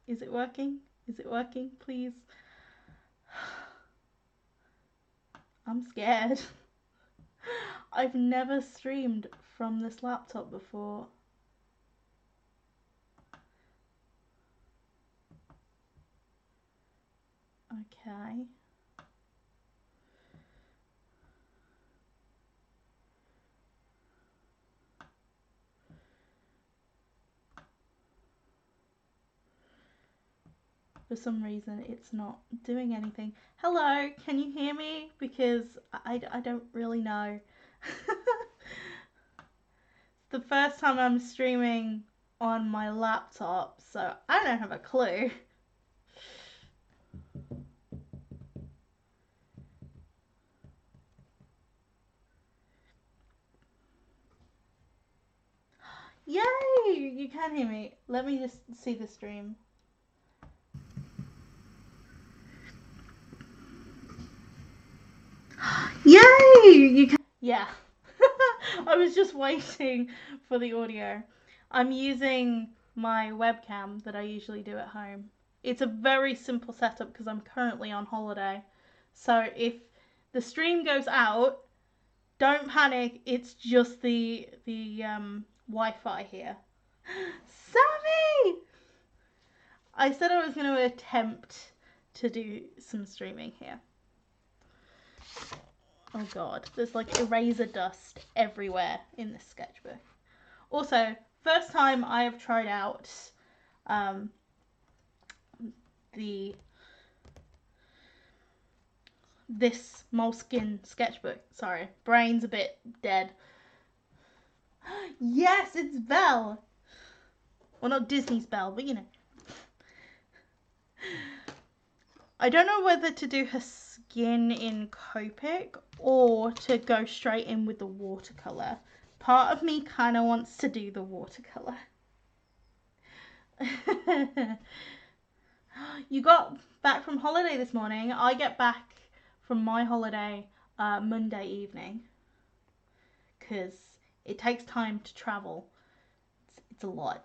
Is it working? Is it working, please? I'm scared. I've never streamed from this laptop before. Okay. For some reason, it's not doing anything. Hello, can you hear me? Because I don't really know. The first time I'm streaming on my laptop, so I don't have a clue. Yay! You can hear me. Let me just see the stream. Yay! You can. Yeah. I was just waiting for the audio. I'm using my webcam that I usually do at home. It's a very simple setup because I'm currently on holiday. So if the stream goes out, don't panic. It's just the Wi-Fi here. Sammy! I said I was going to attempt to do some streaming here. Oh god, there's like eraser dust everywhere in this sketchbook. Also, first time I have tried out this Moleskine sketchbook. Sorry, brain's a bit dead. Yes, it's Belle. Well, not Disney's Belle, but you know. I don't know whether to do her skin in Copic or to go straight in with the watercolor. Part of me kind of wants to do the watercolor. You got back from holiday this morning. I get back from my holiday Monday evening because it takes time to travel. It's a lot.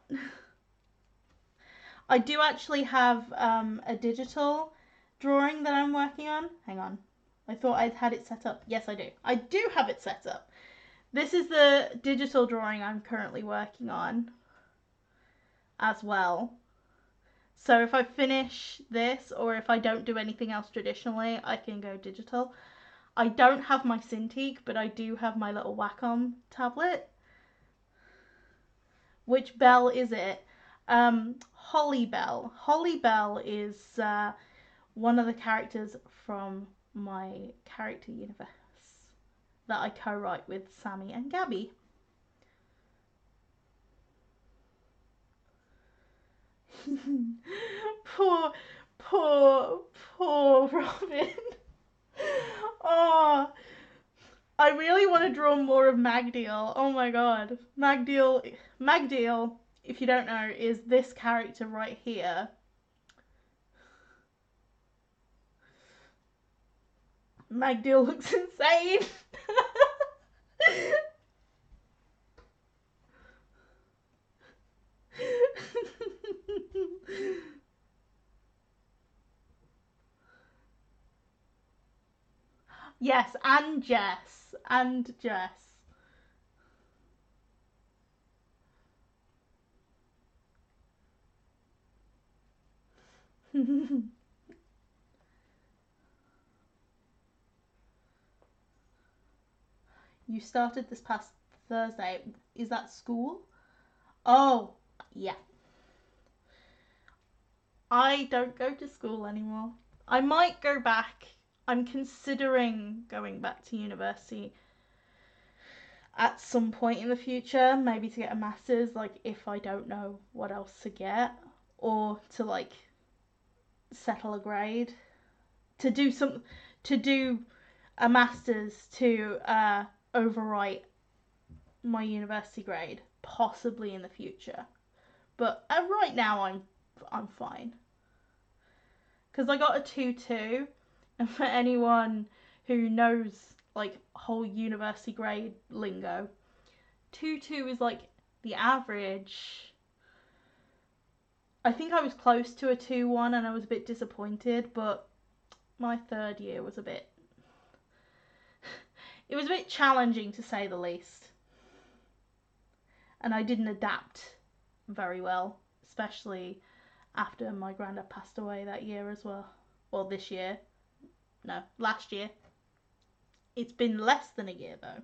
I do actually have a digital drawing that I'm working on. Hang on. I thought I'd had it set up. Yes, I do. I do have it set up. This is the digital drawing I'm currently working on as well. So if I finish this or if I don't do anything else traditionally, I can go digital. I don't have my Cintiq, but I do have my little Wacom tablet. Which Belle is it? Holly Belle. Holly Belle is one of the characters from my character universe that I co-write with Sammy and Gabby. poor, poor Robin. Oh, I really want to draw more of Magdeal. Oh my god. Magdeal, if you don't know, is this character right here. Magdeal looks insane. Yes, and Jess. And Jess. You started this past Thursday. Is that school? Oh, yeah. I don't go to school anymore. I might go back. I'm considering going back to university at some point in the future, maybe to get a master's, like if I don't know what else to get, or to like settle a grade, to do a master's to overwrite my university grade, possibly in the future. But right now I'm fine. Because I got a 2-2, and for anyone who knows like whole university grade lingo, 2-2 is like the average. I think I was close to a 2-1 and I was a bit disappointed, but my third year was a bit challenging to say the least. And I didn't adapt very well, especially after my granddad passed away that year as well. Well, this year. No, last year. It's been less than a year though.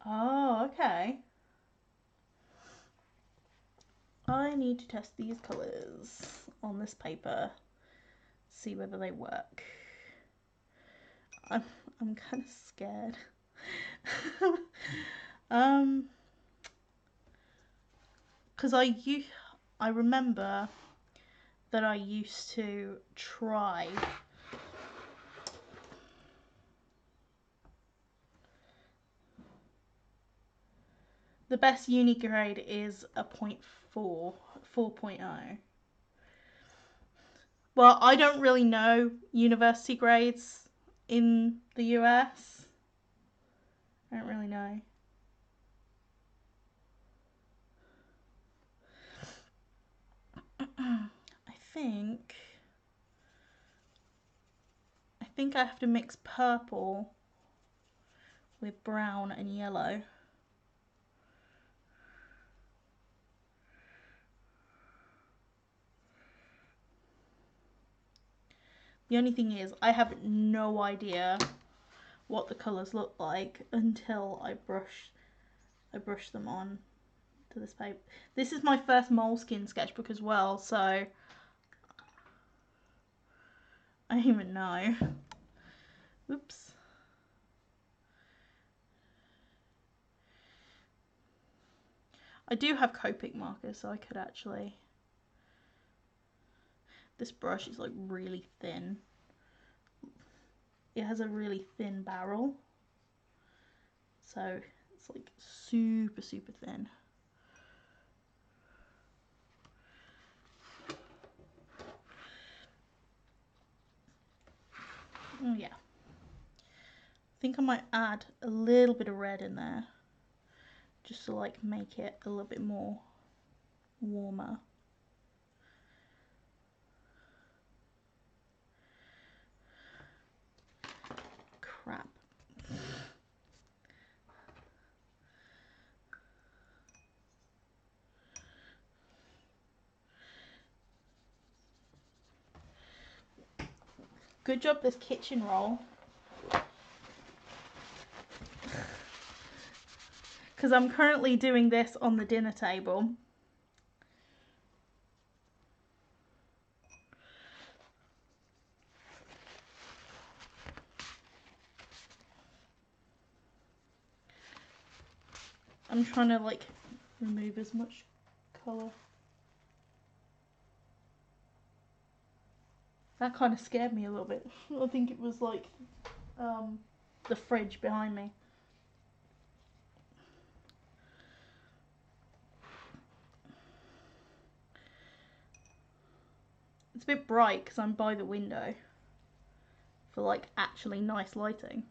Oh, okay. I need to test these colours on this paper, see whether they work. I'm kind of scared. Because I remember that I used to try the best uni grade is a 4.0. Well, I don't really know university grades in the US. I don't really know. I think I have to mix purple with brown and yellow. The only thing is, I have no idea what the colours look like until I brush them on to this paper. This is my first Moleskine sketchbook as well, so I don't even know. Oops. I do have Copic markers, so I could actually... This brush is like really thin. It has a really thin barrel, so it's like super, super thin. Oh yeah. I think I might add a little bit of red in there, just to like make it a little bit more warmer. Crap. Good job this kitchen roll. Because I'm currently doing this on the dinner table. I'm trying to like remove as much colour. That kind of scared me a little bit. I think it was like the fridge behind me. It's a bit bright because I'm by the window for like actually nice lighting.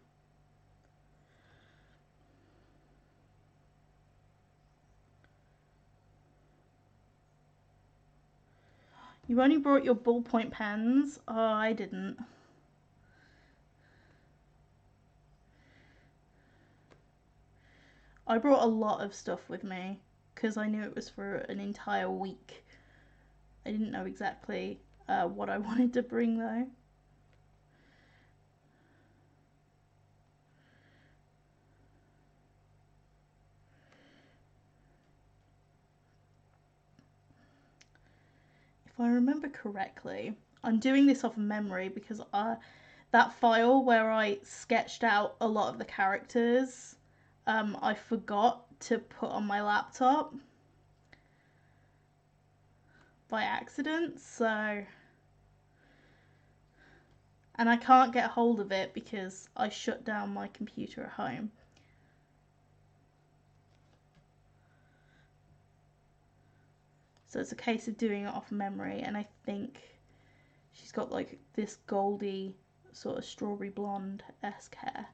You only brought your ballpoint pens? Oh, I didn't. I brought a lot of stuff with me because I knew it was for an entire week. I didn't know exactly what I wanted to bring though. If I remember correctly, I'm doing this off memory because that file where I sketched out a lot of the characters, I forgot to put on my laptop by accident, so... And I can't get hold of it because I shut down my computer at home. So it's a case of doing it off memory, and I think She's got like this goldy sort of strawberry blonde-esque hair.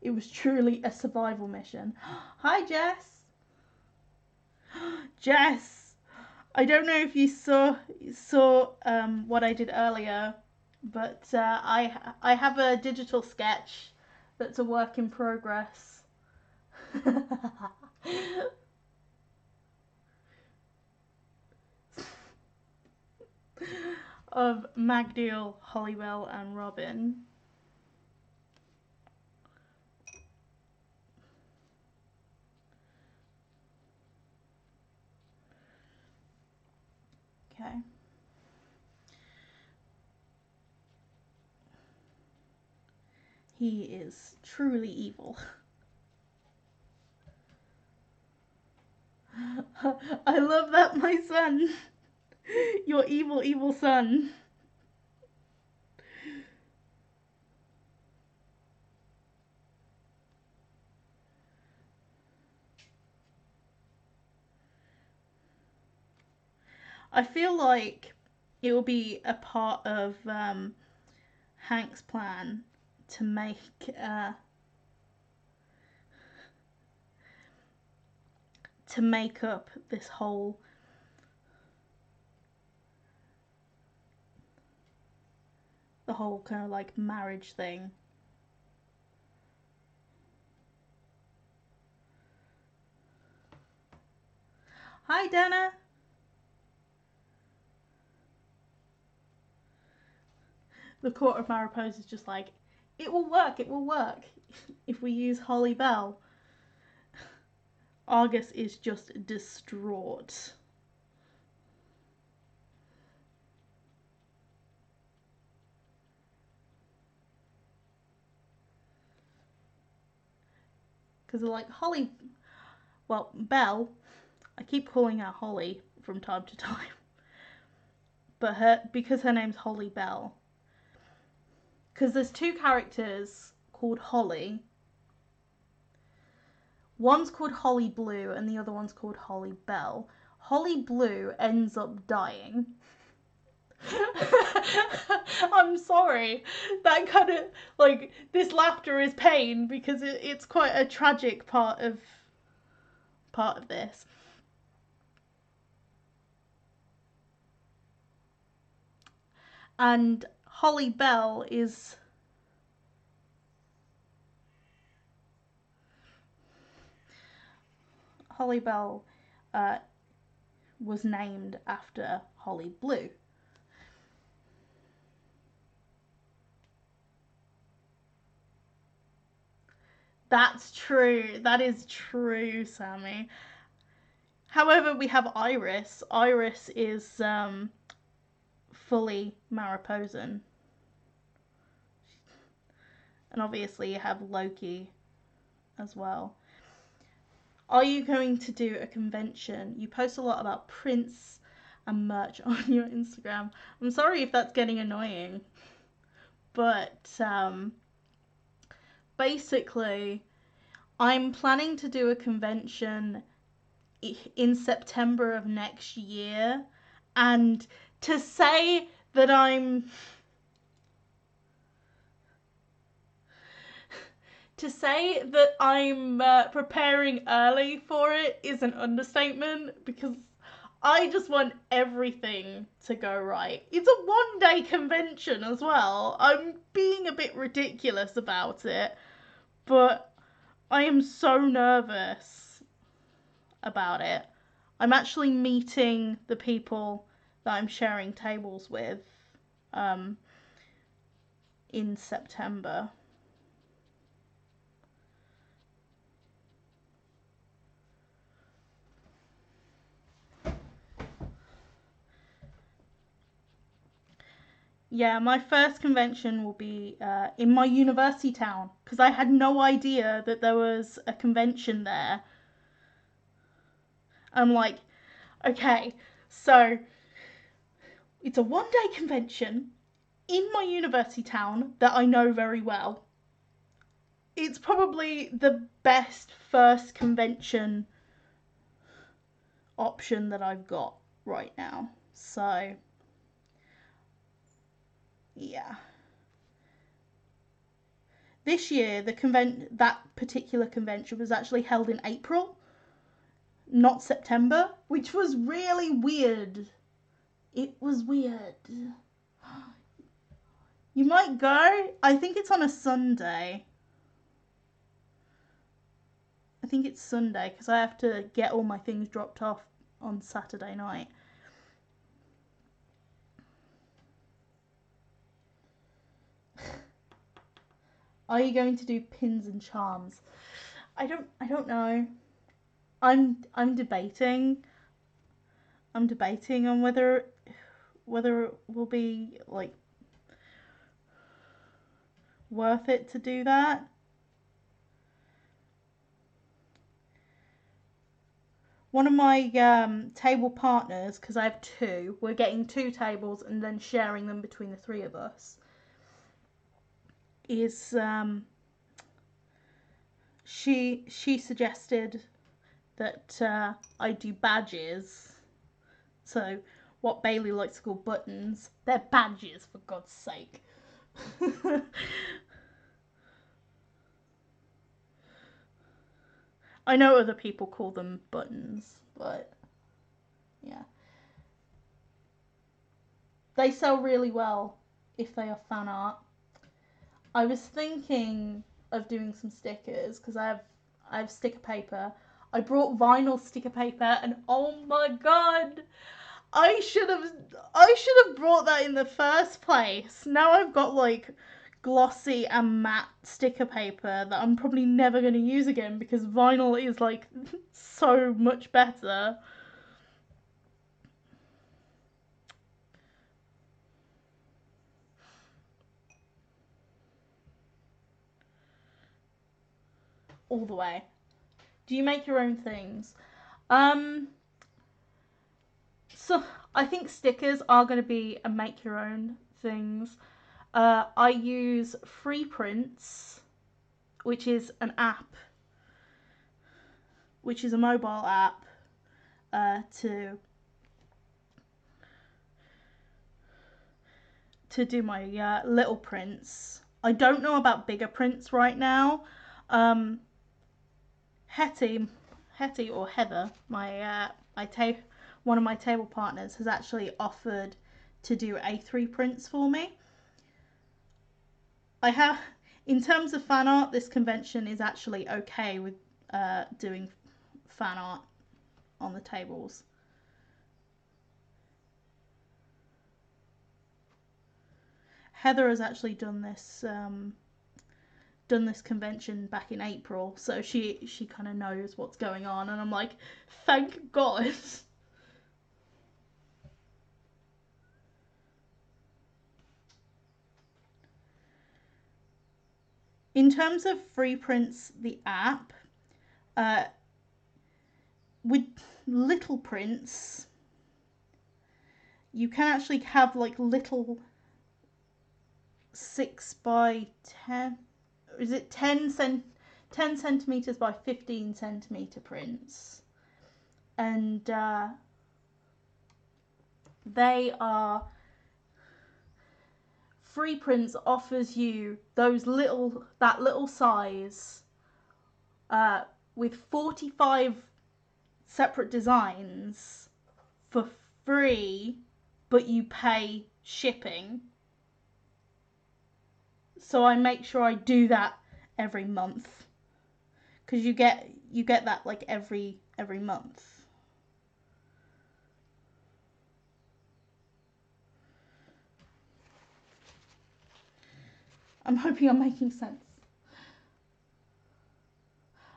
It was truly a survival mission. Hi, Jess. Jess, I don't know if you saw what I did earlier, but I have a digital sketch that's a work in progress. Of Magdiel, Hollybell, and Robin. Okay. He is truly evil. I love that, my son. Your evil, evil son. I feel like it will be a part of Hank's plan to make up this whole kind of like marriage thing. Hi, Dana. The Court of Mariposa is just like, it will work if we use Holly Bell. Argus is just distraught. Because they're like, Holly, well, Belle, I keep calling her Holly from time to time, but because her name's Holly Bell. Because there's two characters called Holly. One's called Holly Blue and the other one's called Holly Bell. Holly Blue ends up dying. I'm sorry. That kind of like, this laughter is pain because it's quite a tragic part of this. And Holly Bell is Holly Bell was named after Holly Blue. That's true. That is true, Sammy. However, we have Iris. Iris is fully Mariposan. And obviously you have Loki as well. Are you going to do a convention? You post a lot about prints and merch on your Instagram. I'm sorry if that's getting annoying. But basically, I'm planning to do a convention in September of next year. And to say that I'm preparing early for it is an understatement, because I just want everything to go right. It's a one-day convention as well. I'm being a bit ridiculous about it, but I am so nervous about it. I'm actually meeting the people that I'm sharing tables with in September. Yeah, my first convention will be in my university town, because I had no idea that there was a convention there. I'm like, okay, so it's a one-day convention in my university town that I know very well. it's probably the best first convention option that I've got right now. So, yeah. This year, that particular convention was actually held in April, not September, which was really weird. It was weird. You might go. I think it's on a Sunday. I think it's Sunday because I have to get all my things dropped off on Saturday night. Are you going to do pins and charms? I don't know. I'm debating. I'm debating on whether it will be like worth it to do that. One of my table partners, because I have two, we're getting two tables and then sharing them between the three of us, is she suggested that I do badges. So what Bailey likes to call buttons, they're badges, for God's sake. I know other people call them buttons, but yeah. They sell really well if they are fan art. I was thinking of doing some stickers because I have sticker paper. I brought vinyl sticker paper and oh my god, I should have brought that in the first place. Now I've got like glossy and matte sticker paper that I'm probably never going to use again because vinyl is like so much better. All the way. Do you make your own things? Um, so I think stickers are going to be a make your own things. I use Free Prints, which is an app, which is a mobile app to do my little prints. I don't know about bigger prints right now. Hetty or Heather, one of my table partners, has actually offered to do A3 prints for me. I have, in terms of fan art, this convention is actually okay with doing fan art on the tables. Heather has actually done this convention back in April, so she kind of knows what's going on, and I'm like, thank God. In terms of Free Prints, the app, with little prints, you can actually have like little 6 by 10, is it 10 centimeters by 15 centimeter prints, and they are Free Prints offers you that little size with 45 separate designs for free, but you pay shipping. So I make sure I do that every month because you get that like every month. I'm hoping I'm making sense.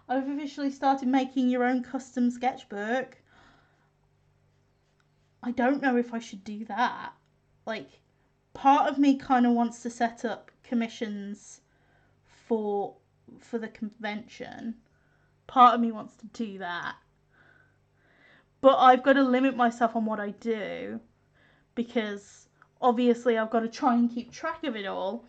I've officially started making your own custom sketchbook. I don't know if I should do that. Like, part of me kind of wants to set up commissions for the convention. Part of me wants to do that. But I've got to limit myself on what I do because obviously I've got to try and keep track of it all.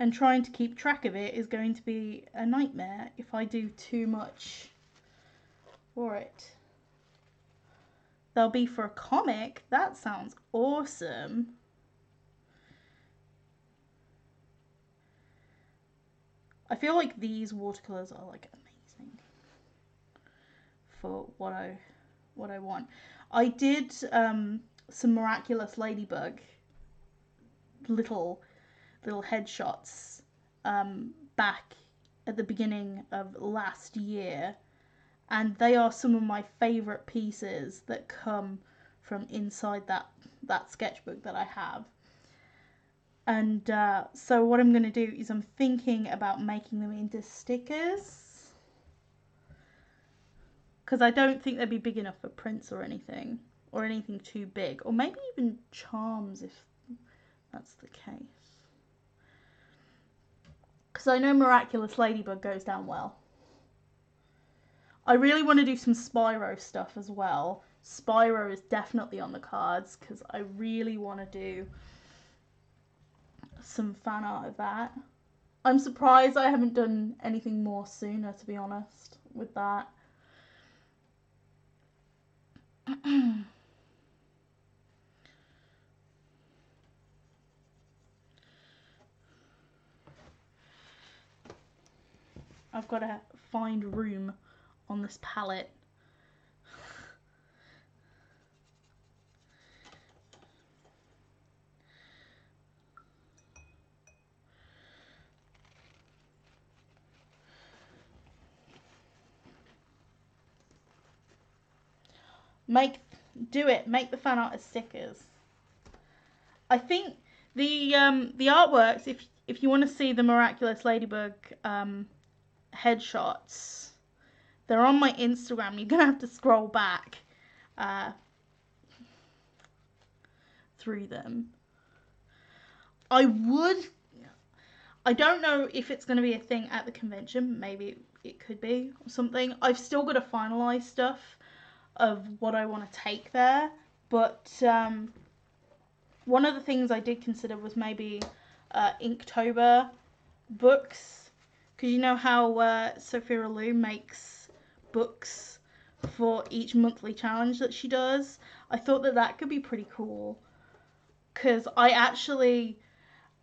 And trying to keep track of it is going to be a nightmare if I do too much for it. They'll be for a comic. That sounds awesome. I feel like these watercolors are like amazing for what I want. I did some Miraculous Ladybug little headshots back at the beginning of last year, and they are some of my favourite pieces that come from inside that sketchbook that I have. And so what I'm going to do is I'm thinking about making them into stickers, because I don't think they'd be big enough for prints or anything too big, or maybe even charms if that's the case. Because I know Miraculous Ladybug goes down well. I really want to do some Spyro stuff as well. Spyro is definitely on the cards because I really want to do some fan art of that. I'm surprised I haven't done anything more sooner, to be honest, with that. I've got to find room on this palette. Make the fan art as stickers. I think the artworks, if you want to see the Miraculous Ladybug headshots, they're on my Instagram. You're gonna have to scroll back through them. I don't know if it's going to be a thing at the convention. Maybe it could be or something. I've still got to finalize stuff of what I want to take there. But one of the things I did consider was maybe Inktober books. Because you know how Sophia Lou makes books for each monthly challenge that she does? I thought that could be pretty cool. Because I actually,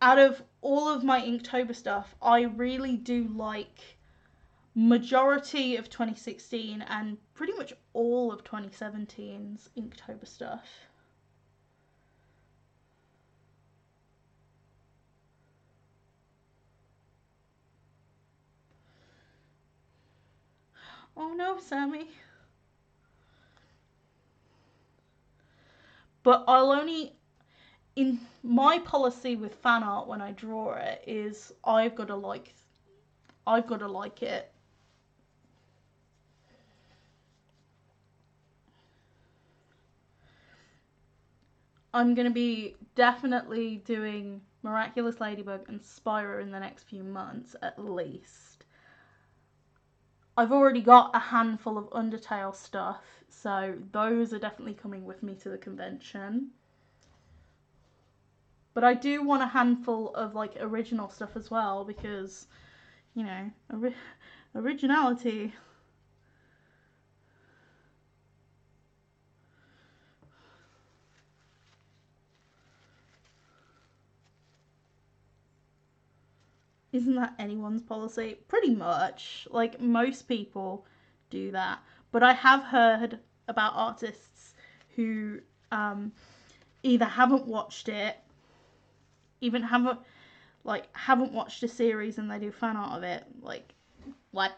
out of all of my Inktober stuff, I really do like majority of 2016 and pretty much all of 2017's Inktober stuff. Oh no, Sammy. But I'll only, in my policy with fan art when I draw it is I've got to like it. I'm going to be definitely doing Miraculous Ladybug and Spyro in the next few months at least. I've already got a handful of Undertale stuff, so those are definitely coming with me to the convention. But I do want a handful of like original stuff as well because, you know, originality. Isn't that anyone's policy? Pretty much. Like, most people do that. But I have heard about artists who either haven't watched it, even haven't watched a series and they do fan art of it. Like, what?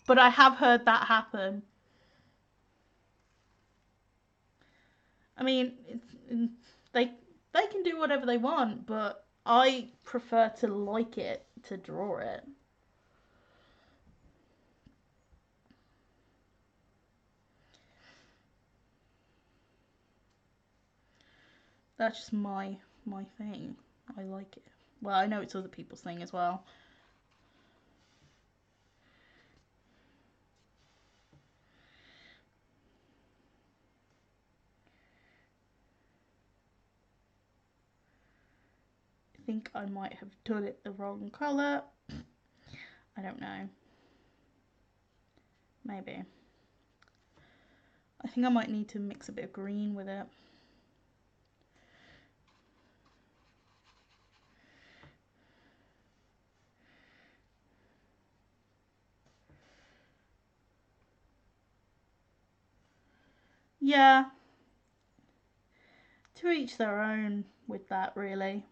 But I have heard that happen. I mean, they can do whatever they want, but I prefer to like it to draw it. That's just my thing. I like it. Well, I know it's other people's thing as well. think I might have done it the wrong colour. I don't know. Maybe. I think I might need to mix a bit of green with it. Yeah. To each their own with that, really.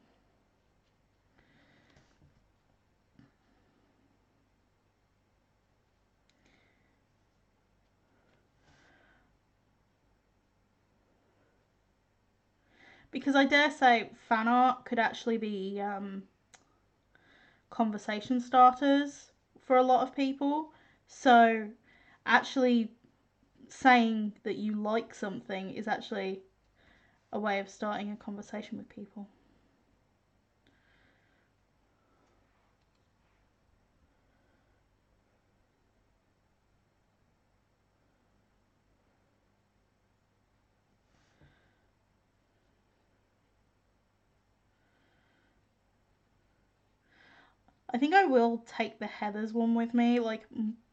Because I dare say fan art could actually be conversation starters for a lot of people. So actually saying that you like something is actually a way of starting a conversation with people. I think I will take the Heathers one with me, like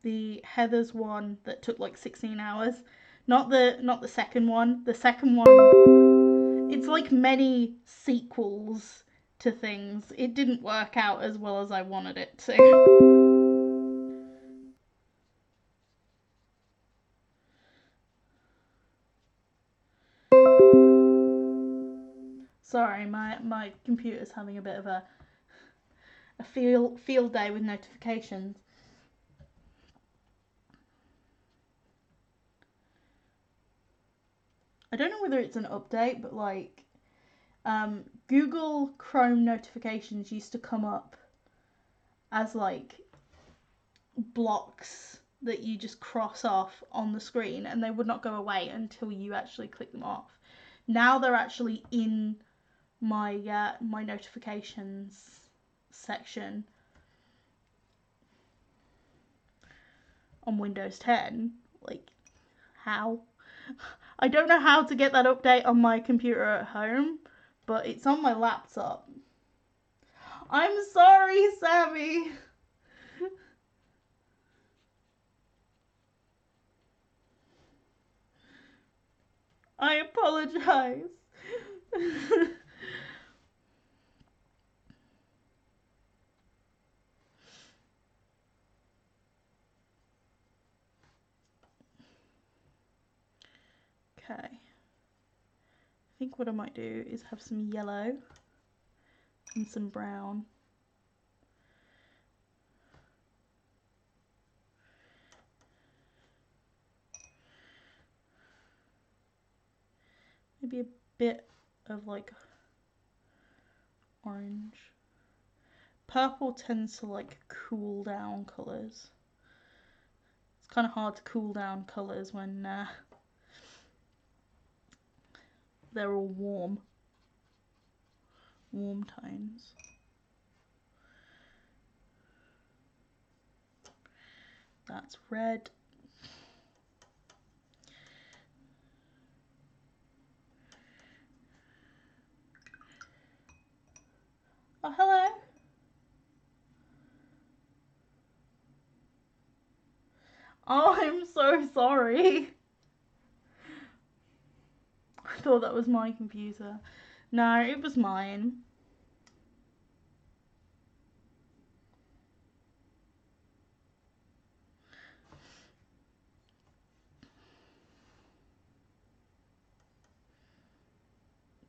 the Heathers one that took like 16 hours. Not the second one. The second one, it's like many sequels to things. It didn't work out as well as I wanted it to. Sorry, my computer's having a bit of a field day with notifications. I don't know whether it's an update, but like Google Chrome notifications used to come up as like blocks that you just cross off on the screen, and they would not go away until you actually click them off. Now they're actually in my my notifications section on Windows 10. Like, how? I don't know how to get that update on my computer at home, but it's on my laptop. I'm sorry, Sammy. I apologize. Okay. I think what I might do is have some yellow and some brown. Maybe a bit of like orange. Purple tends to like cool down colours. It's kind of hard to cool down colours when they're all warm tones. That's red. Oh, hello. Oh, I'm so sorry. I thought that was my computer. No, it was mine.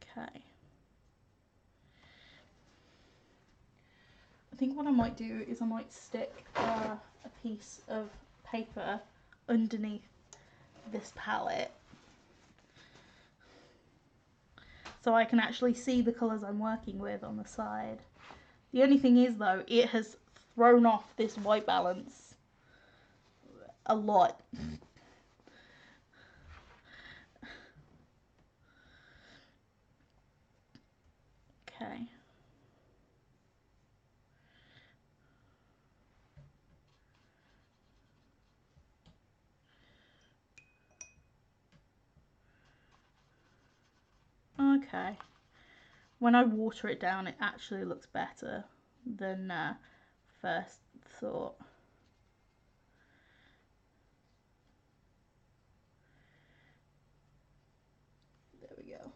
Okay. I think what I might do is I might stick a piece of paper underneath this palette so I can actually see the colours I'm working with on the side. The only thing is though, it has thrown off this white balance a lot. Okay. Okay. when I water it down, it actually looks better than first thought. There we go.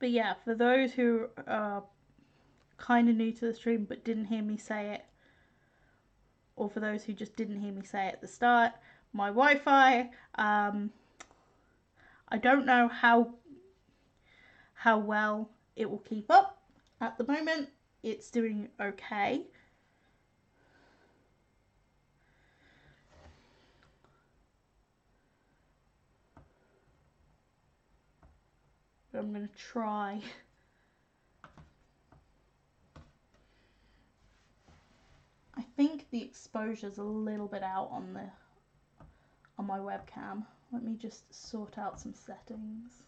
But yeah, for those who are kind of new to the stream but didn't hear me say it, or for those who just didn't hear me say it at the start, my Wi-Fi, I don't know how well it will keep up. At the moment, it's doing okay. But I'm going to try. I think the exposure's a little bit out on my webcam. Let me just sort out some settings.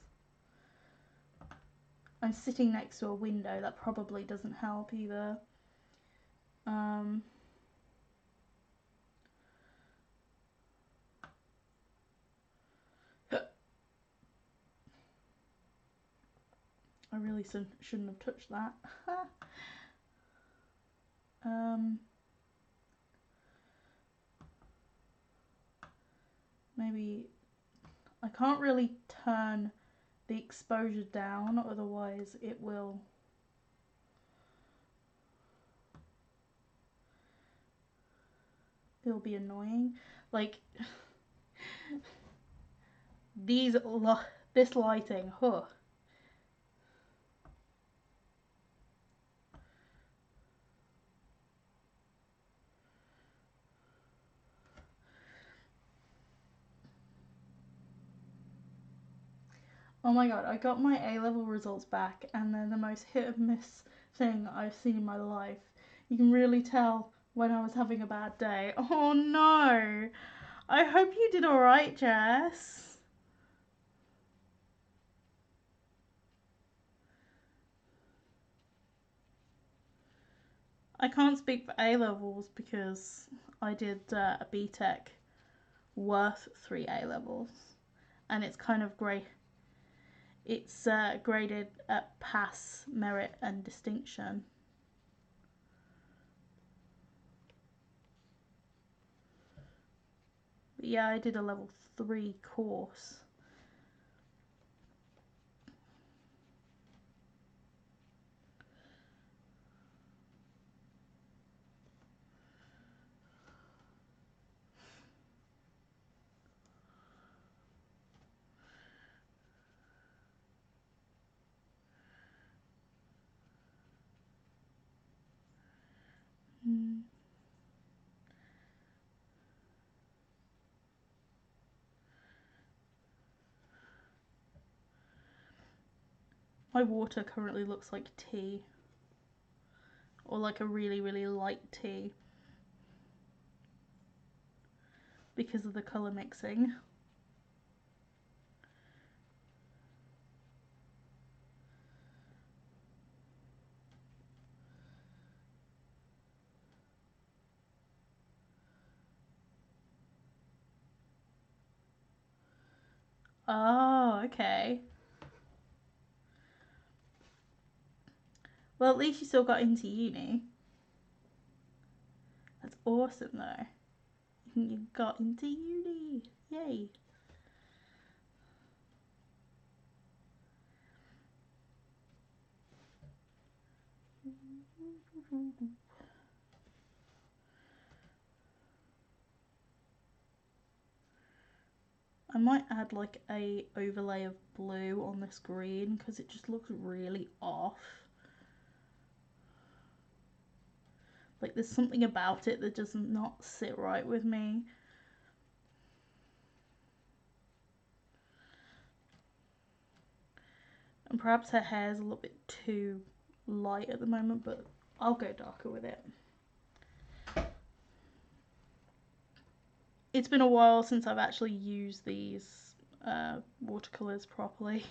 I'm sitting next to a window, that probably doesn't help either. I really shouldn't have touched that. Maybe I can't really turn the exposure down, otherwise it'll be annoying. Like this lighting, huh? Oh my god, I got my A-level results back and they're the most hit and miss thing I've seen in my life. You can really tell when I was having a bad day. Oh no! I hope you did alright, Jess. I can't speak for A-levels because I did a BTEC worth 3 A-levels and it's kind of great. It's graded at pass, merit and distinction. But yeah, I did a level 3 course. My water currently looks like tea. Or like a really, really light tea. Because of the colour mixing. Oh, okay. Well, at least you still got into uni. That's awesome though. You got into uni. Yay. I might add like a overlay of blue on this green because it just looks really off. Like there's something about it that does not sit right with me. And perhaps her hair's a little bit too light at the moment, but I'll go darker with it. It's been a while since I've actually used these watercolours properly.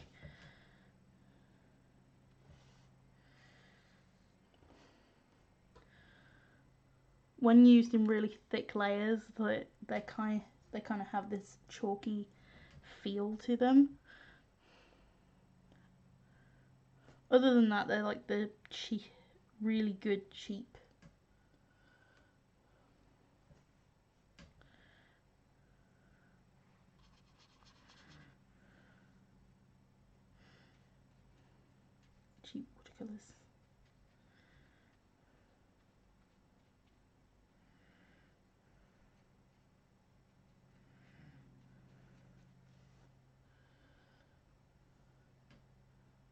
when used in really thick layers, they kind of have this chalky feel to them. Other than that, they're like the cheap, really good cheap. Cheap watercolors.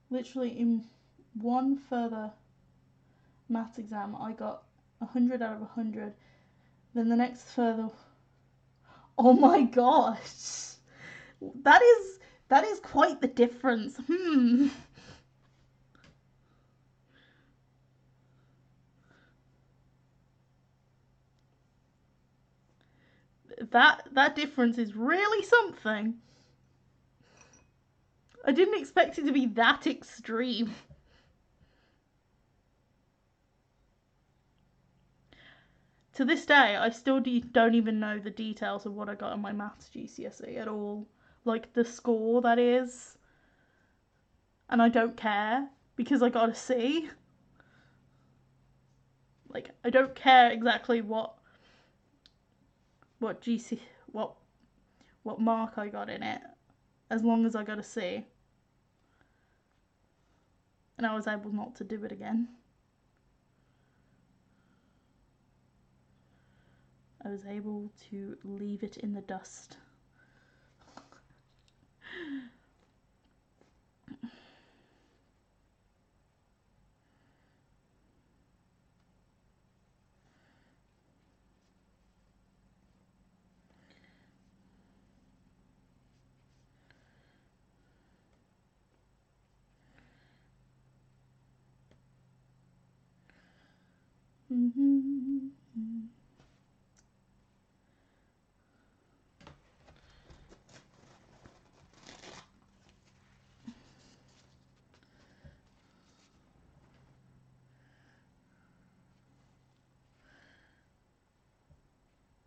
Literally in one further maths exam, I got 100 out of 100. Then the next further, oh my gosh, that is quite the difference. That difference is really something. I didn't expect it to be that extreme. To this day, I still don't even know the details of what I got in my maths GCSE at all. Like the score, that is. And I don't care because I got a C. Like, I don't care exactly what GC what mark I got in it, as long as I got a C. And I was able not to do it again. I was able to leave it in the dust.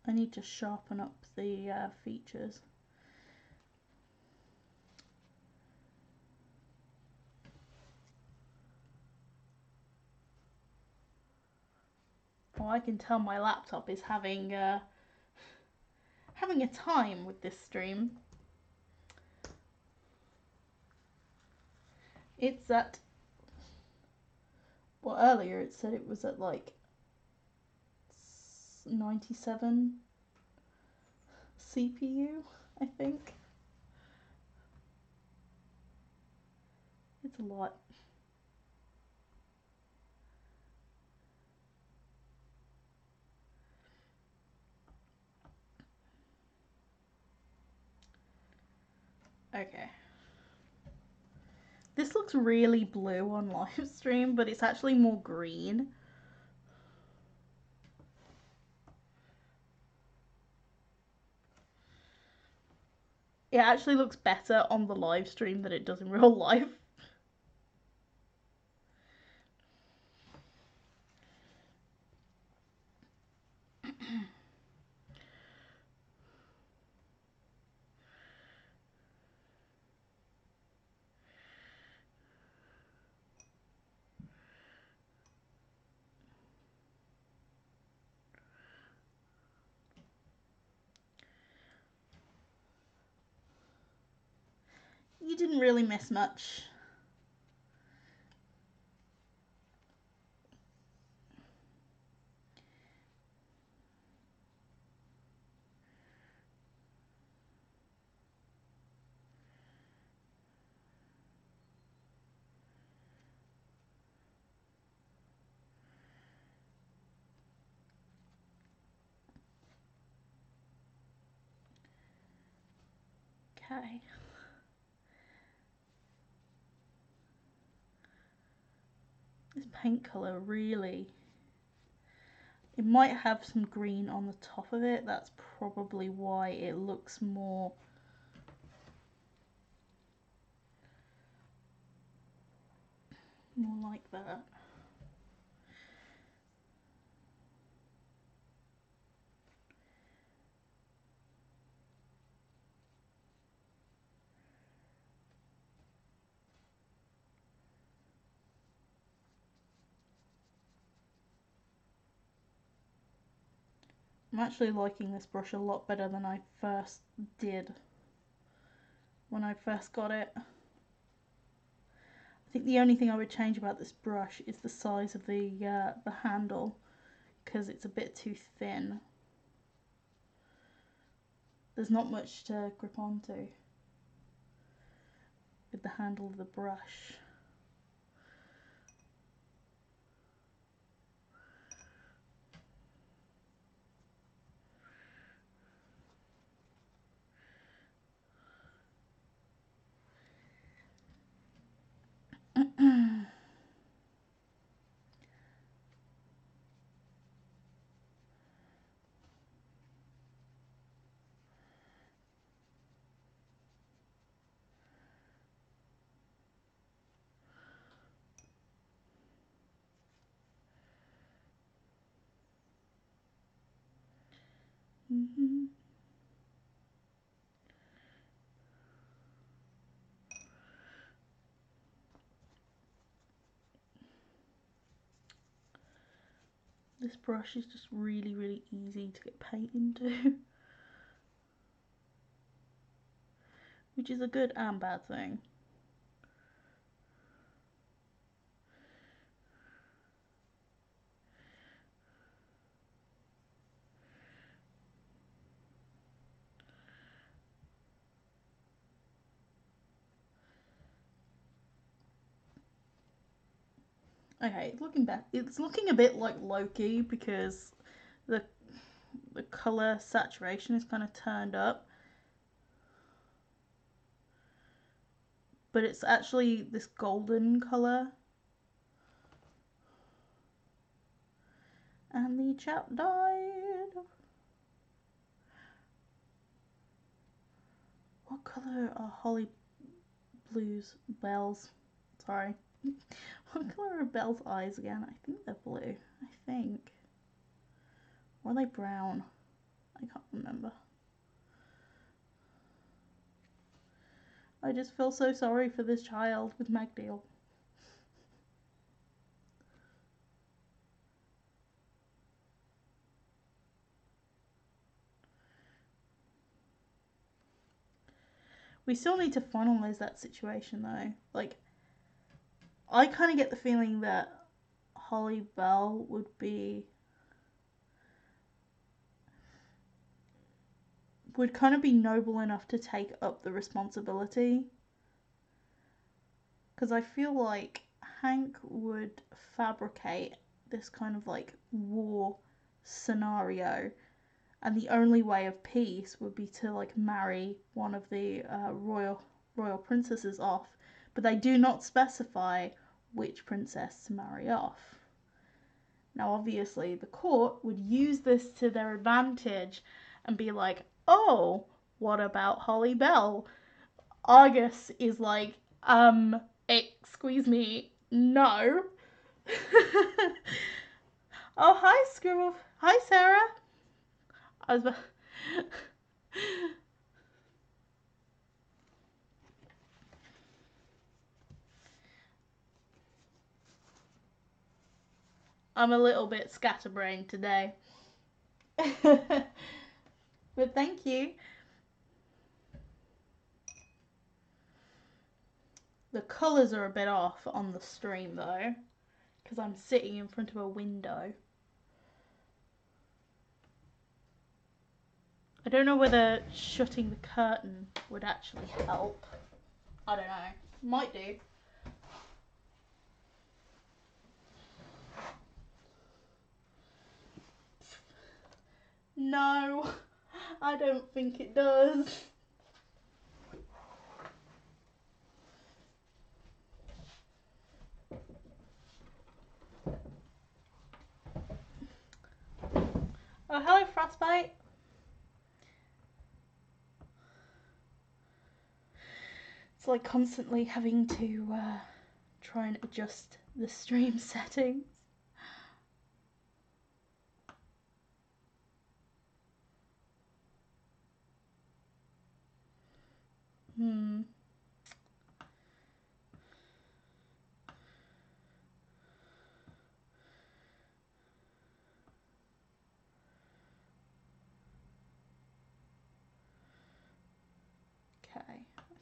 I need to sharpen up the features. Oh, I can tell my laptop is having a time with this stream. It's at, well, earlier it said it was at like 97 CPU, I think. It's a lot. Okay. This looks really blue on live stream, but it's actually more green. It actually looks better on the live stream than it does in real life. You didn't really miss much. Okay. This paint colour really... It might have some green on the top of it. That's probably why it looks more... more like that. actually liking this brush a lot better than I first did when I first got it. I think the only thing I would change about this brush is the size of the handle, because it's a bit too thin. There's not much to grip onto with the handle of the brush. This brush is just really, really easy to get paint into, which is a good and bad thing. Okay, looking back, it's looking a bit like Loki because the colour saturation is kind of turned up. But it's actually this golden colour. And the chap died. What colour are Holly Blue's bells? Sorry. What colour are Belle's eyes again? I think they're blue. I think. Or are they brown? I can't remember. I just feel so sorry for this child with Magdeal. We still need to finalise that situation though. Like, I kind of get the feeling that Holly Belle would kind of be noble enough to take up the responsibility. Because I feel like Hank would fabricate this kind of like war scenario, and the only way of peace would be to like marry one of the royal princesses off, but they do not specify which princess to marry off. Now obviously the court would use this to their advantage and be like, oh, what about Holly Belle? Argus is like, excuse me, no. Oh, hi, Scribble. Hi, Sarah. I was. I'm a little bit scatterbrained today. But thank you. The colours are a bit off on the stream though, because I'm sitting in front of a window. I don't know whether shutting the curtain would actually help. I don't know. Might do. No, I don't think it does. Oh, hello, Frostbite. It's like constantly having to try and adjust the stream settings.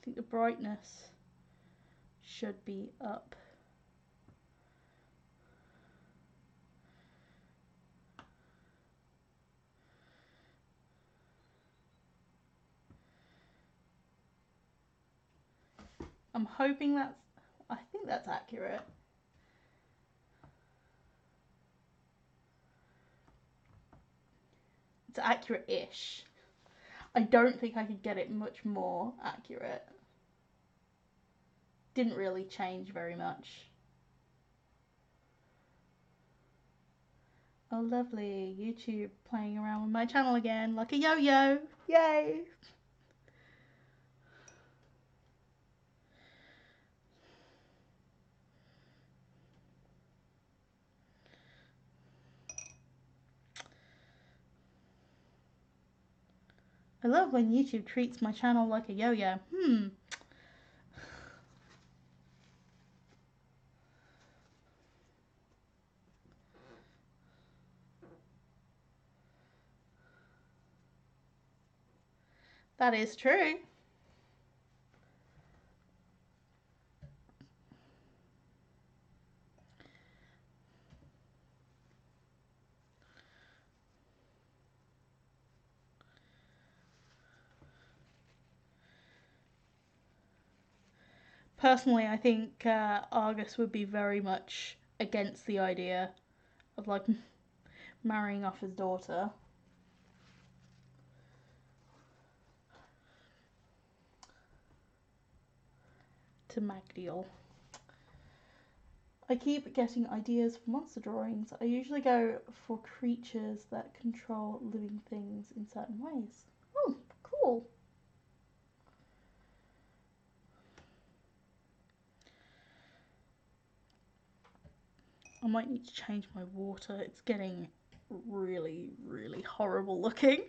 think the brightness should be up. I'm hoping I think that's accurate. It's accurate-ish. I don't think I could get it much more accurate. Didn't really change very much. Oh, lovely. YouTube playing around with my channel again like a yo-yo. Yay! I love when YouTube treats my channel like a yo-yo. That is true. Personally, I think Argus would be very much against the idea of like marrying off his daughter. To Magdiel. I keep getting ideas for monster drawings. I usually go for creatures that control living things in certain ways. Oh, cool. I might need to change my water. It's getting really, really horrible looking.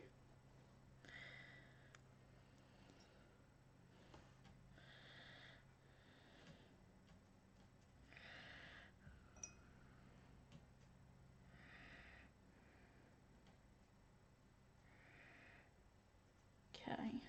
Okay.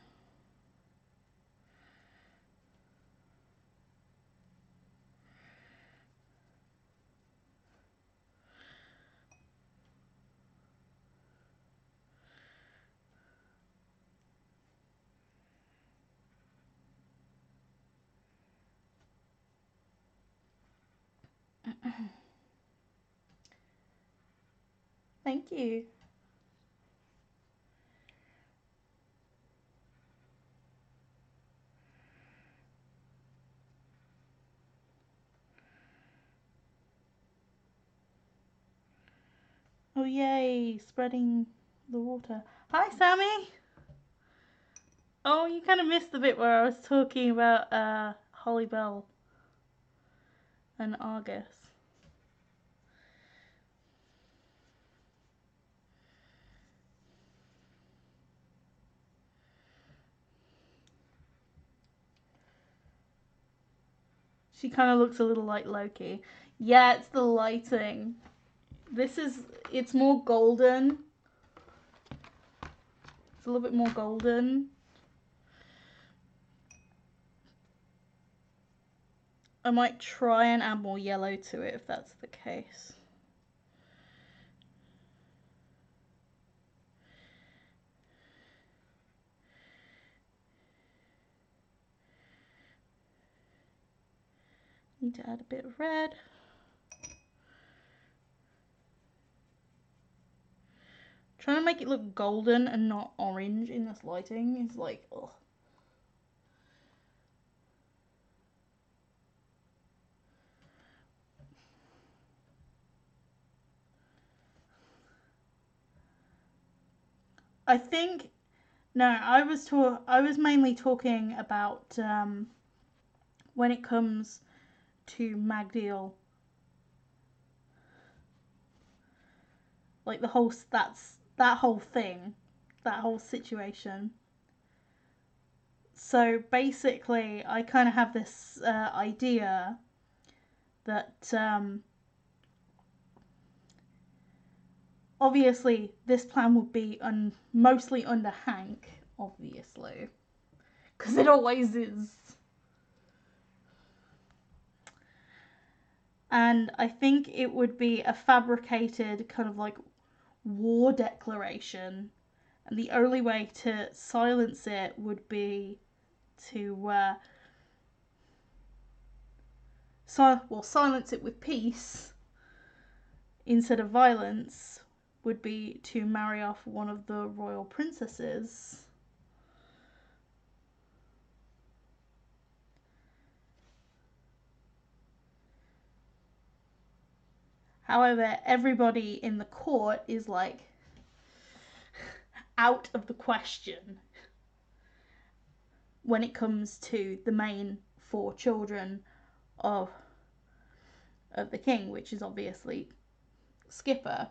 Thank you. Oh yay, spreading the water. Hi Sammy! Oh, you kind of missed the bit where I was talking about Holly Bell and Argus. She kind of looks a little like Loki. Yeah, it's the lighting. It's more golden. It's a little bit more golden. I might try and add more yellow to it if that's the case. Need to add a bit of red. Trying to make it look golden and not orange in this lighting is like, ugh. I think, no, I was mainly talking about when it comes to Magdiel, like that whole thing, that whole situation. So basically, I kind of have this idea that obviously this plan would be mostly under Hank, obviously, because it always is. And I think it would be a fabricated kind of like war declaration, and the only way to silence it would be to silence it with peace instead of violence would be to marry off one of the royal princesses. However, everybody in the court is like out of the question when it comes to the main 4 children of the king, which is obviously Skipper.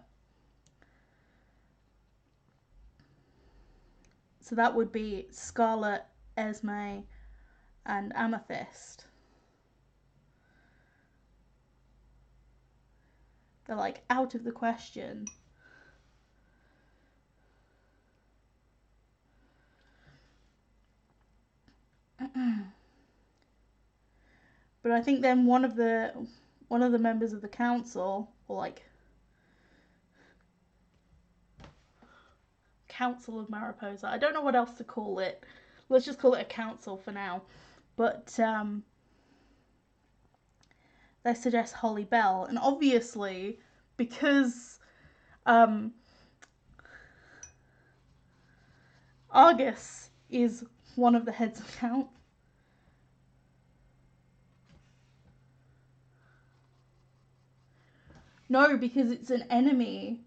So that would be Scarlet, Esme, and Amethyst. They're like out of the question. But I think then one of the members of the council, or like Council of Mariposa, I don't know what else to call it. Let's just call it a council for now. But they suggest Holly Bell, and obviously because Argus is one of the heads of count. No, because it's an enemy.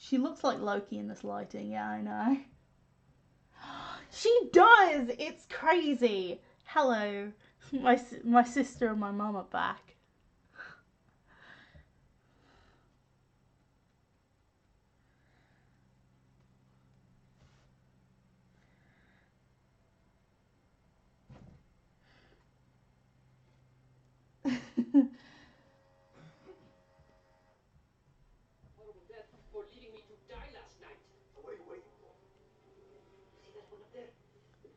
She looks like Loki in this lighting, yeah, I know. She does! It's crazy. Hello. My sister and my mum are back.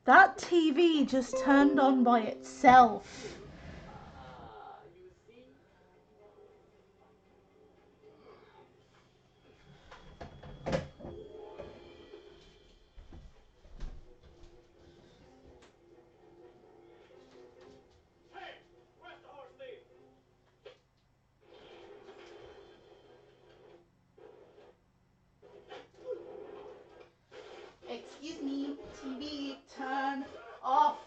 That TV just turned on by itself. Excuse me, TV, turn off.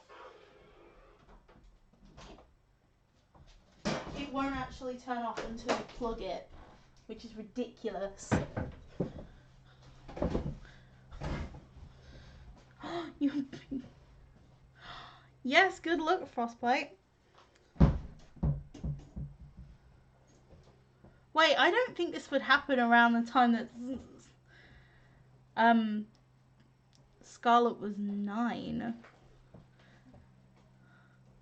It won't actually turn off until you plug it, which is ridiculous. You. Yes, good luck, Frostbite. Wait, I don't think this would happen around the time that Scarlet was 9.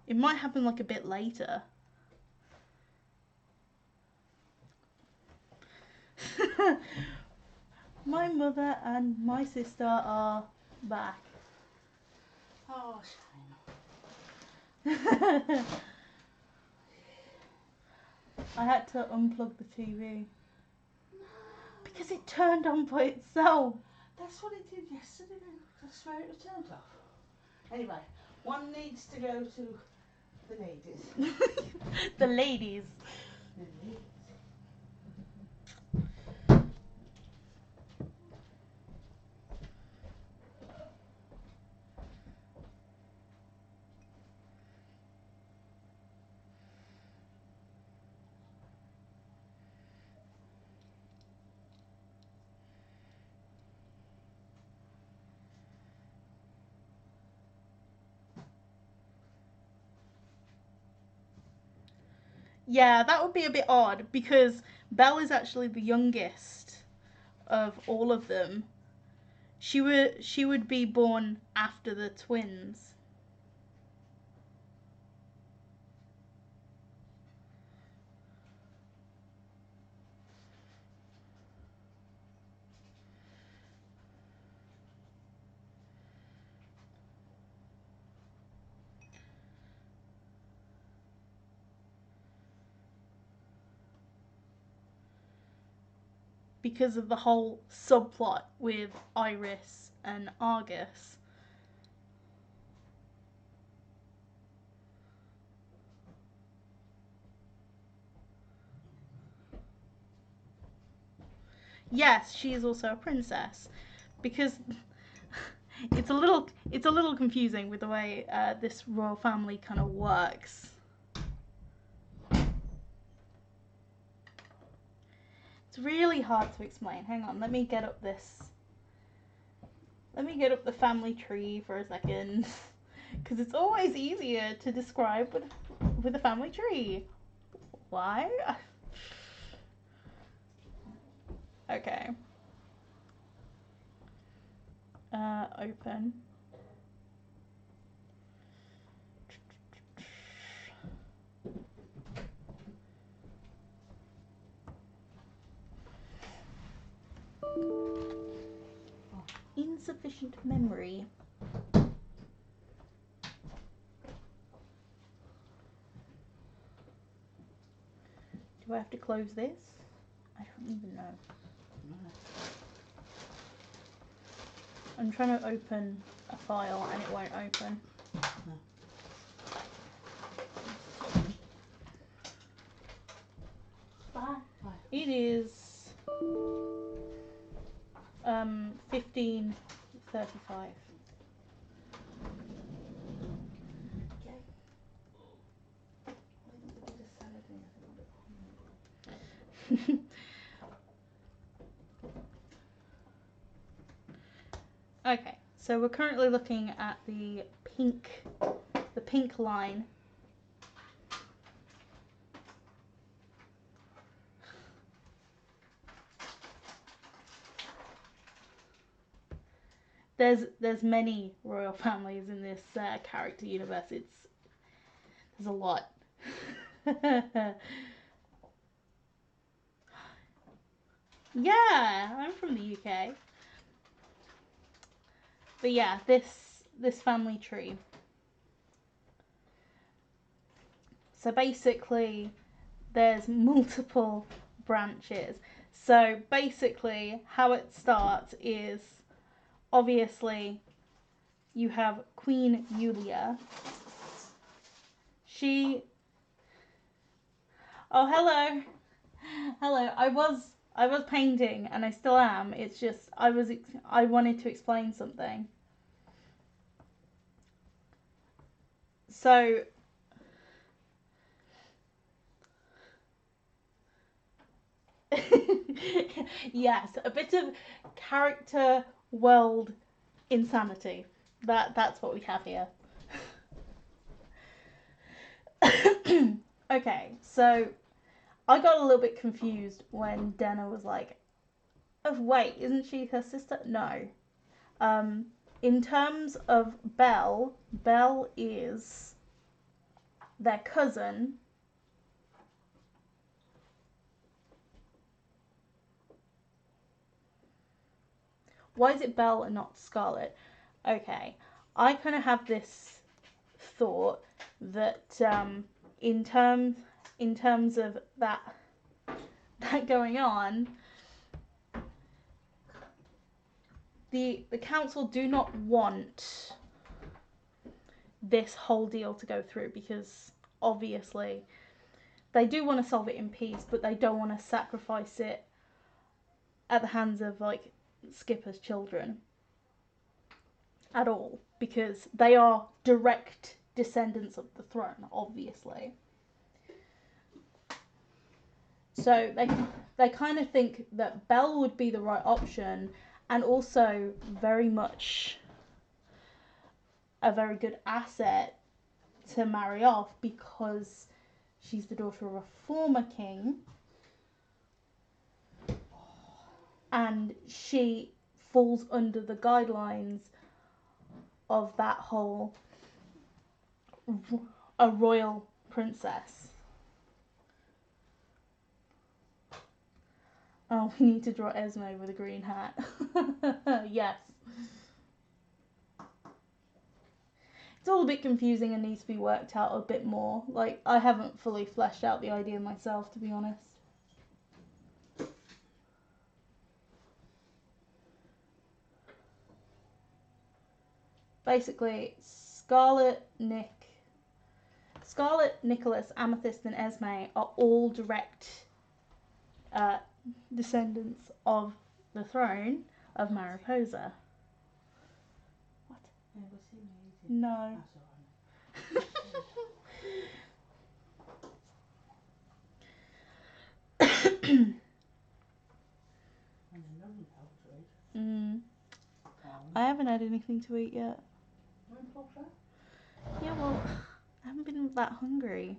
It might happen like a bit later. My mother and my sister are back. Oh, shame. I had to unplug the TV. Because it turned on by itself. That's what it did yesterday then. I swear it was turned off. Anyway, one needs to go to the ladies. The ladies. The ladies. Yeah, that would be a bit odd because Belle is actually the youngest of all of them. She would be born after the twins. Because of the whole subplot with Iris and Argus. Yes, she is also a princess, because it's a little confusing with the way this royal family kind of works. It's really hard to explain. Hang on, let me get up the family tree for a second, because it's always easier to describe with a family tree. Why? Okay. Open. Insufficient memory. Do I have to close this? I don't even know. I'm trying to open a file and it won't open. Bye. It is 15:35. Okay, so we're currently looking at the pink line. There's many royal families in this character universe. There's a lot. Yeah, I'm from the UK. But yeah, this family tree. So basically, there's multiple branches. So basically, how it starts is, obviously, you have Queen Yulia. Oh, hello. Hello. I was painting and I still am. It's just I wanted to explain something. So yes, a bit of character world insanity. That's what we have here. Okay, so I got a little bit confused when Denna was like, "Oh wait, isn't she her sister?" No. In terms of Belle is their cousin. Why is it Belle and not Scarlet? Okay, I kind of have this thought that in terms of that going on, the council do not want this whole deal to go through, because obviously they do want to solve it in peace, but they don't want to sacrifice it at the hands of like Skipper's children at all, because they are direct descendants of the throne, obviously. So they kind of think that Belle would be the right option, and also very much a very good asset to marry off, because she's the daughter of a former king, and she falls under the guidelines of that whole a royal princess. Oh, we need to draw Esme with a green hat. Yes. It's all a bit confusing and needs to be worked out a bit more. Like, I haven't fully fleshed out the idea myself, to be honest. Basically, Scarlet, Nicholas, Amethyst, and Esme are all direct descendants of the throne of Mariposa. What? Yeah, was he amazing? No. That's alright. And then nothing else, right? Mm. I haven't had anything to eat yet. Yeah, well, I haven't been that hungry.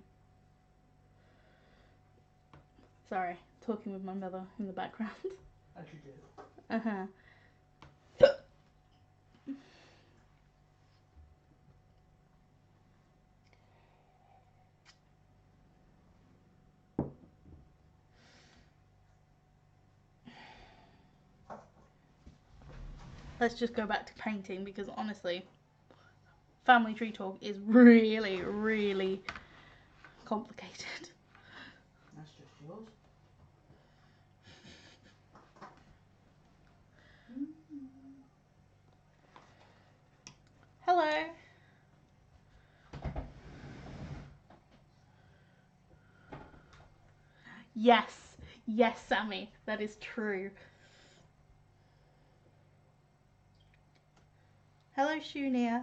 Sorry, talking with my mother in the background. As you do. Uh-huh. Let's just go back to painting because honestly, family tree talk is really, really complicated. That's just yours. Hello. Yes, yes, Sammy, that is true. Hello, Shunia.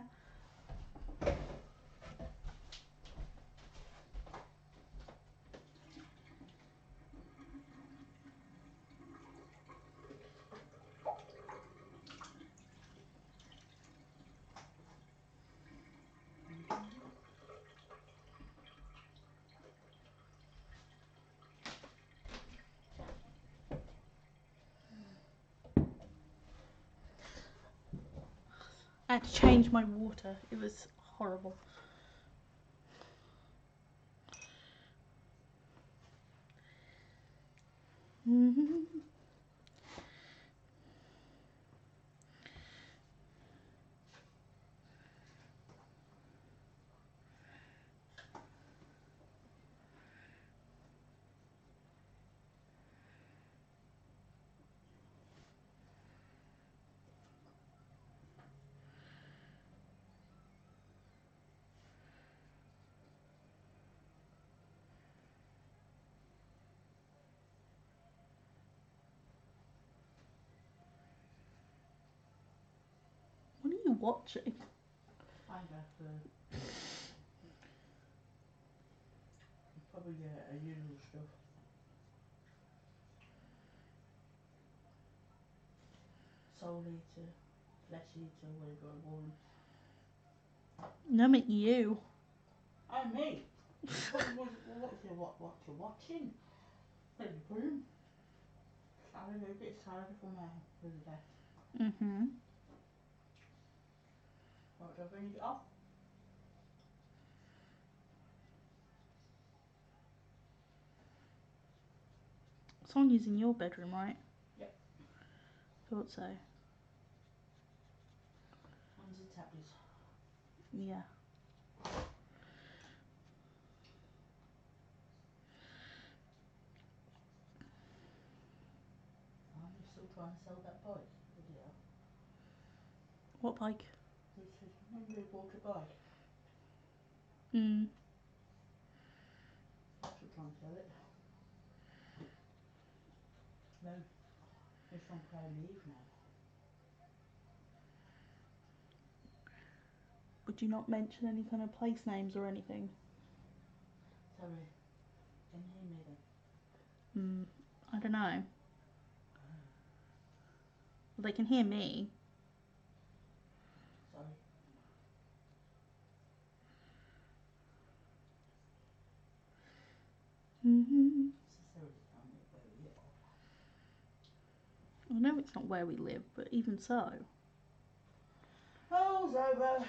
I had to change my water. It was horrible. What are you watching? I got probably usual stuff. Soul eater, flesh eater, whatever I want. No, I meant you. Oh, me? What you're watching? There you put him. Started a bit tired for me the other day. Mm-hmm. Right, do I finish it off? Sonia's in your bedroom, right? Yep. Thought so. One's a tablet. Yeah. I'm still trying to sell that bike. Video. What bike? Remember you bought a bike? Mm. I'm still trying to sell it. No, it's on play leave now. Would you not mention any kind of place names or anything? Sorry, can you hear me then? I don't know. Well, they can hear me. Sorry. Mm-hmm. Necessarily tell me where we are. know it's not where we live, but even so. All's over.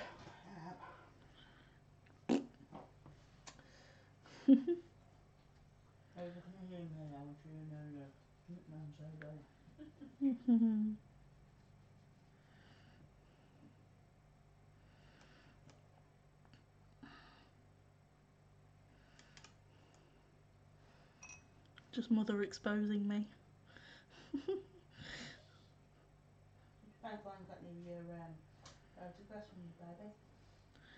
Over can you hear me now? I want you to know that Mum's over. Just mother exposing me. I've got any photographs from your baby.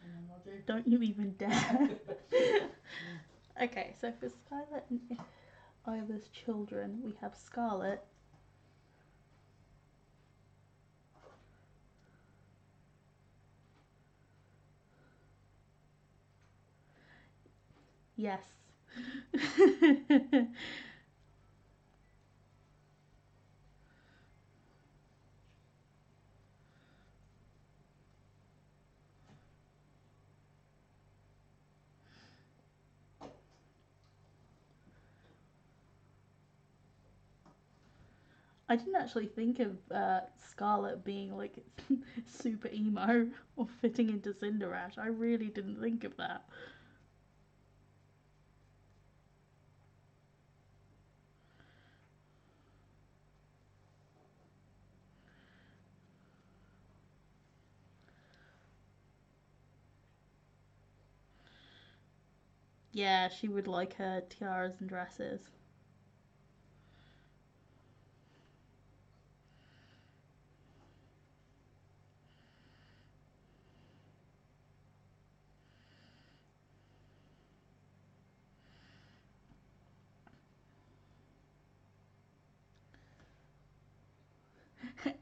And then I'll do. Don't you even dare. Okay, so for Scarlett and Isla's children, we have Scarlett. Yes. I didn't actually think of Scarlett being like super emo or fitting into Cinderash. I really didn't think of that. Yeah, she would like her tiaras and dresses.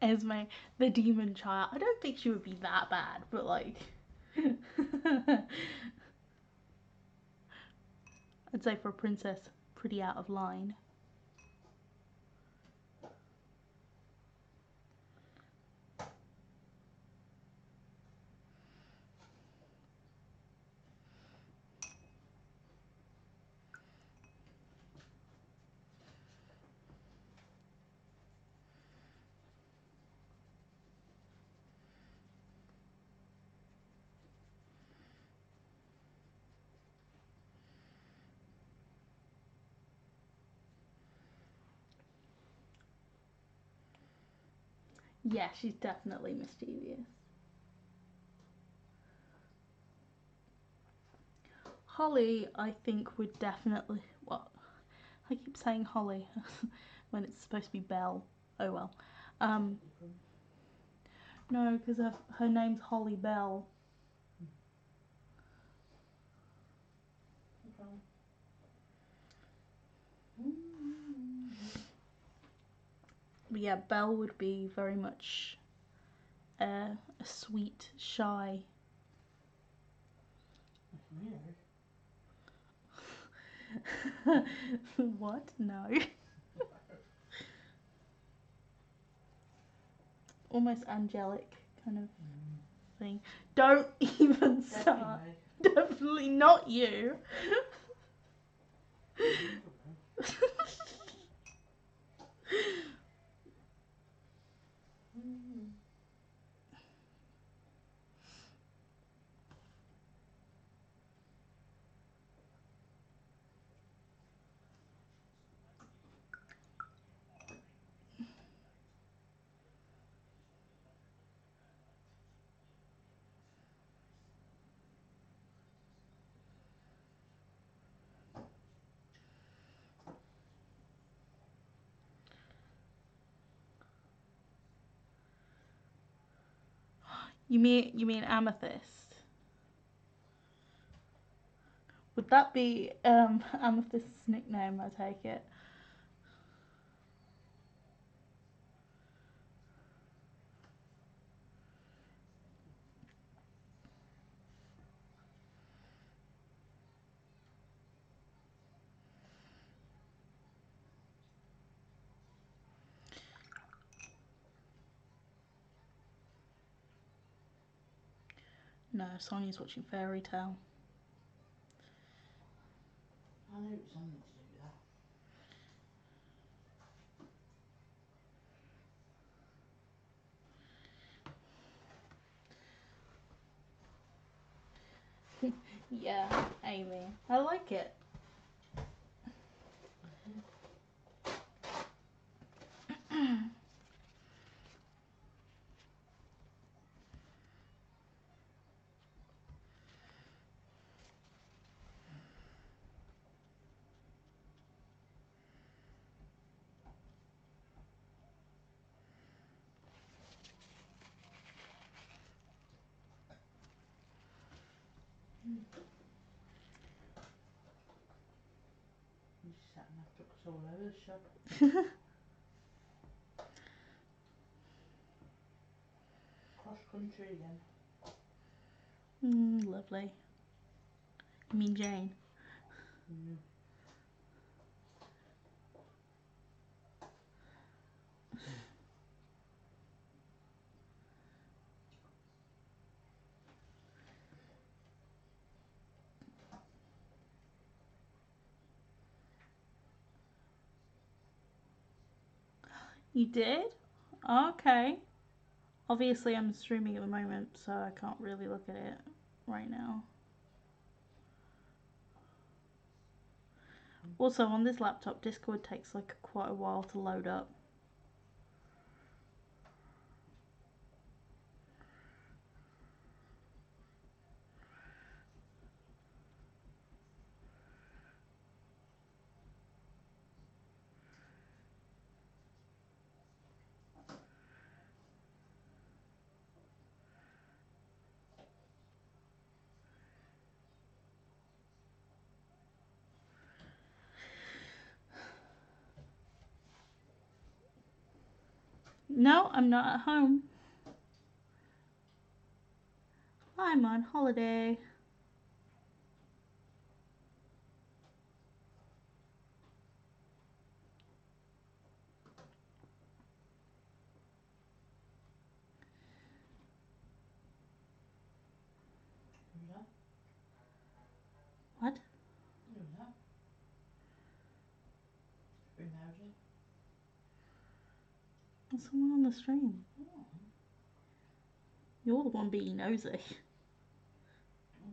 Esme, the demon child. I don't think she would be that bad, but like. I'd say for a princess, pretty out of line. Yeah, she's definitely mischievous. Holly, I think, would definitely. What? I keep saying Holly when it's supposed to be Belle. Oh well. No, because her name's Holly Bell. But yeah, Belle would be very much a sweet, shy. What? No. Almost angelic kind of thing. Don't even start. Definitely not you. You mean Amethyst? Would that be Amethyst's nickname? I take it. No, Sonia's watching Fairy Tale. I knew it was something to do with that. Yeah, Amy. I like it. You sat and I took us all over the shop. Cross country again. Lovely. You mean Jane? Mm. You did? Okay. Obviously, I'm streaming at the moment, so I can't really look at it right now. Also, on this laptop, Discord takes like quite a while to load up. No, I'm not at home. I'm on holiday. Who's that? What? Who's that? Been nosy. There's someone on the stream. Oh, You're the one being nosy. I'm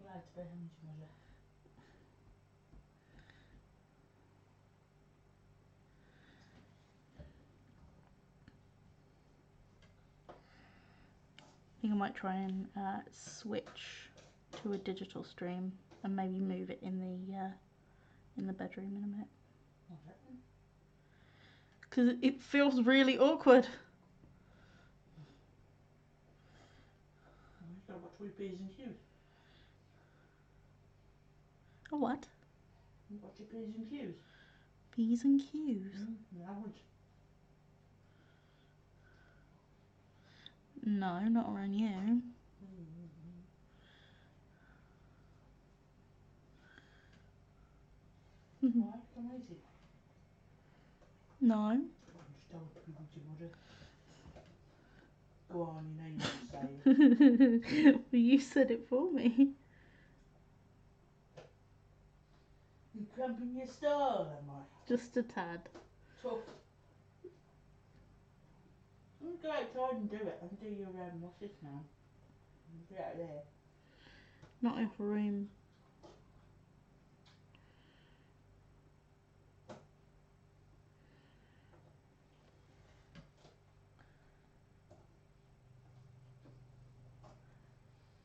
glad to be home to mother. I think I might try and switch to a digital stream and maybe move it in the bedroom in a minute. What's that? Because it feels really awkward. Oh, you've got to watch your P's and Q's. A what? Watch your P's and Q's. P's and Q's? I would. No, not around you. Why? Come easy. No. I just don't want to be with your mother. Go on, you know you want to say it. Well, you said it for me. You're cramping your style, am I? Just a tad. Tough. You go outside and do it and do your what's this now? Get out of there. Not enough room.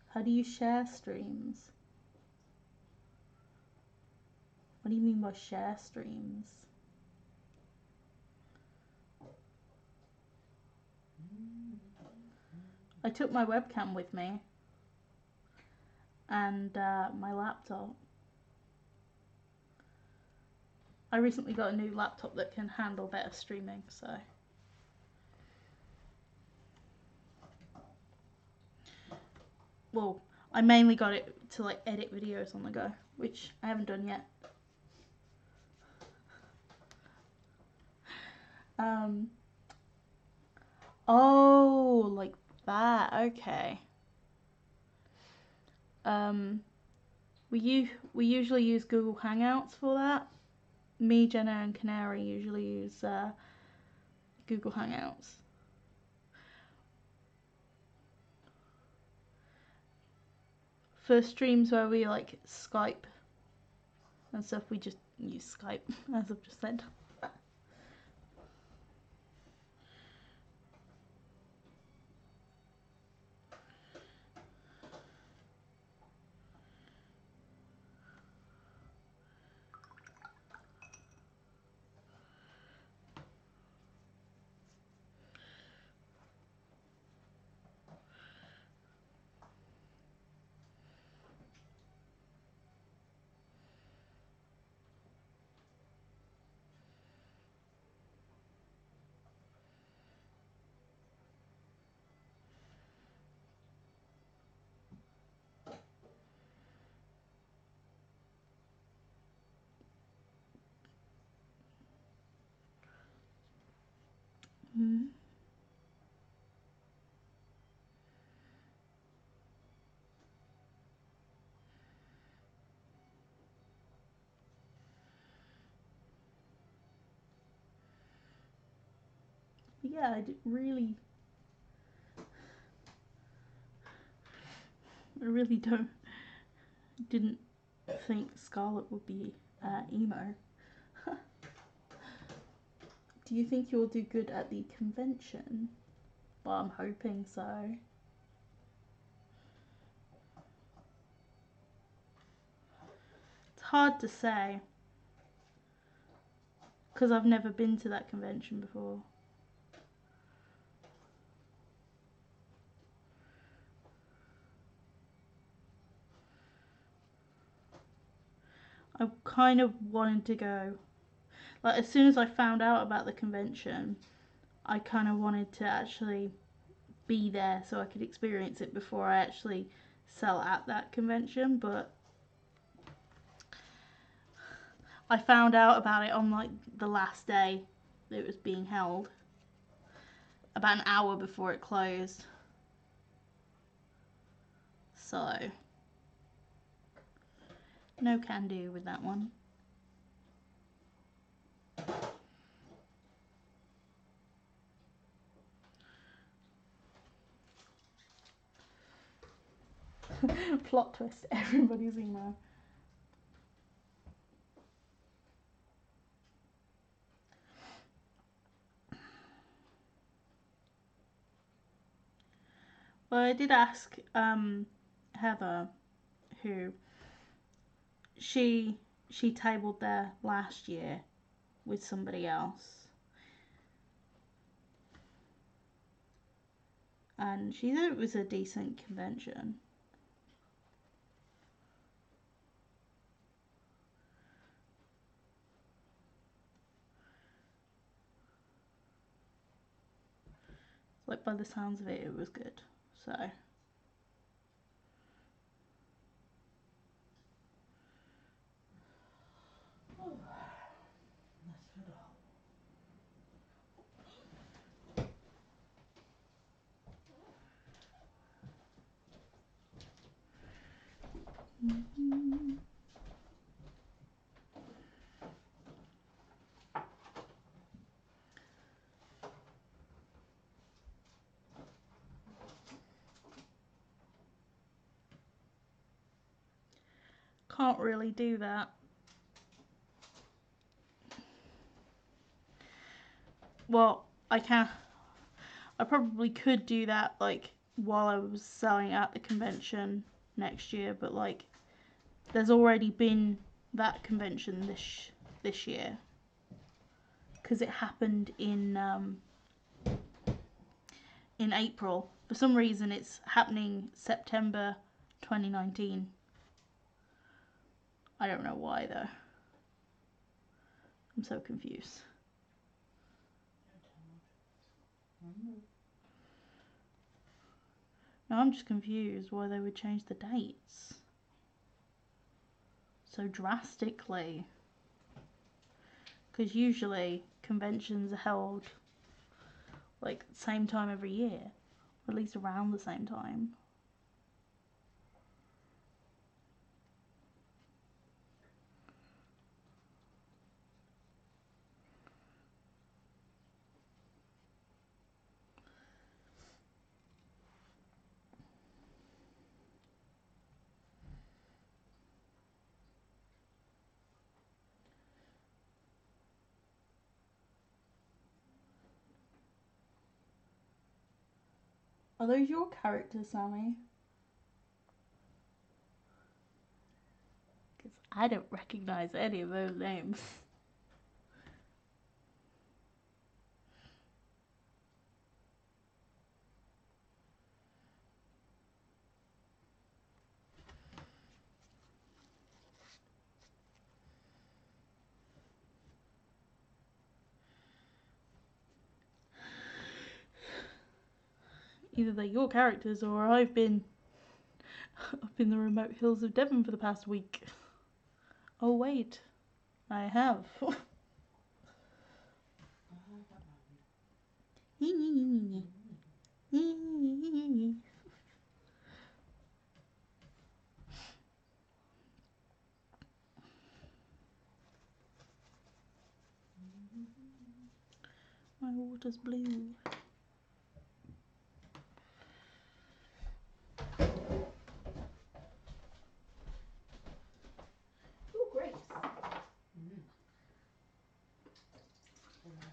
How do you share streams? What do you mean by share streams? I took my webcam with me and my laptop. I recently got a new laptop that can handle better streaming, so. Well, I mainly got it to like edit videos on the go, which I haven't done yet. Oh, like that. Okay. We usually use Google Hangouts for that. Me, Jenna, and Canary usually use Google Hangouts. For streams where we like Skype and stuff, we just use Skype, as I've just said. Mm. Yeah, I really didn't think Scarlet would be emo. Do you think you'll do good at the convention? Well, I'm hoping so. It's hard to say because I've never been to that convention before. I kind of wanted to go. Like, as soon as I found out about the convention, I kind of wanted to actually be there so I could experience it before I actually sell at that convention, but I found out about it on like the last day that it was being held, about an hour before it closed. So no can do with that one. Plot twist, everybody's emo. Well, I did ask Heather, who she tabled there last year with somebody else, and she said it was a decent convention. Like, by the sounds of it, it was good. So Let's get up. can't really do that. Well, I probably could do that like while I was selling at the convention next year, but like there's already been that convention this year because it happened in April. For some reason, it's happening September 2019. I don't know why though. I'm so confused. No, I'm just confused why they would change the dates so drastically. Because usually conventions are held like the same time every year, or at least around the same time. Are those your characters, Sammy? Because I don't recognise any of those names. Either they're your characters or I've been up in the remote hills of Devon for the past week. Oh wait, I have. My water's blue. Ooh, grapes. They're nice.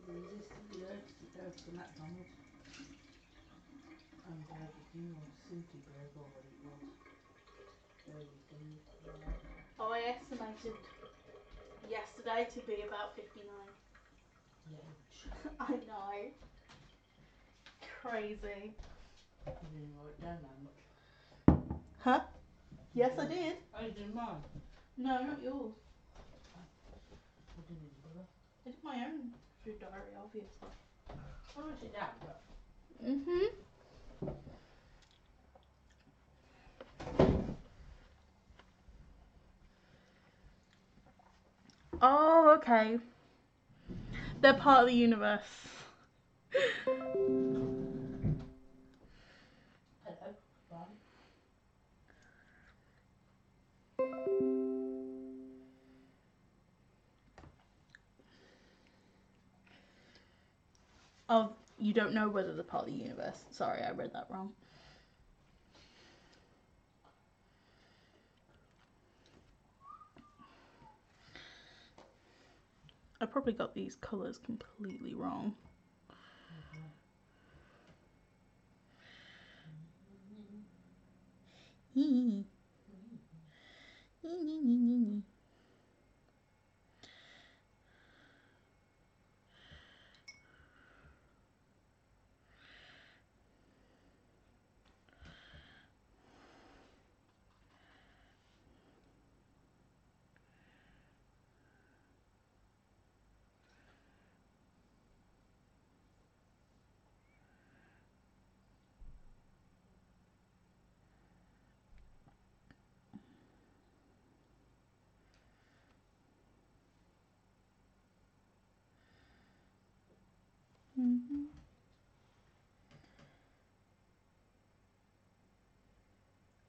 Irresistible urge to go to McDonald's and Burger King or Simply Burger or what it was. Burger King. Oh, I estimated yesterday to be about 59. Huge. I know. Crazy. You didn't write it down that much. Huh? Yes, I did. Oh, you did mine? No, not yours. I didn't bother. I did my own food diary, obviously. I wrote it down, but... Oh, okay. They're part of the universe. Hello, bye. Oh, you don't know whether they're part of the universe. Sorry, I read that wrong. I probably got these colours completely wrong.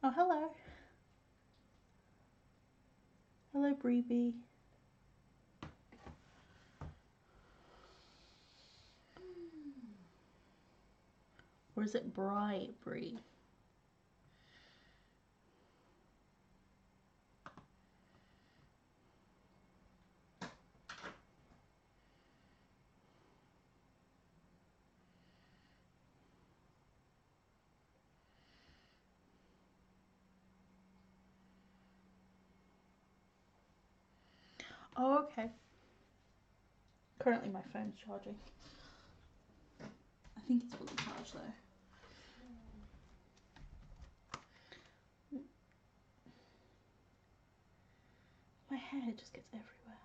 Oh, hello. Hello, Breeby. Or is it Bree? Oh, okay. Currently my phone's charging. I think it's fully charged though. My hair just gets everywhere.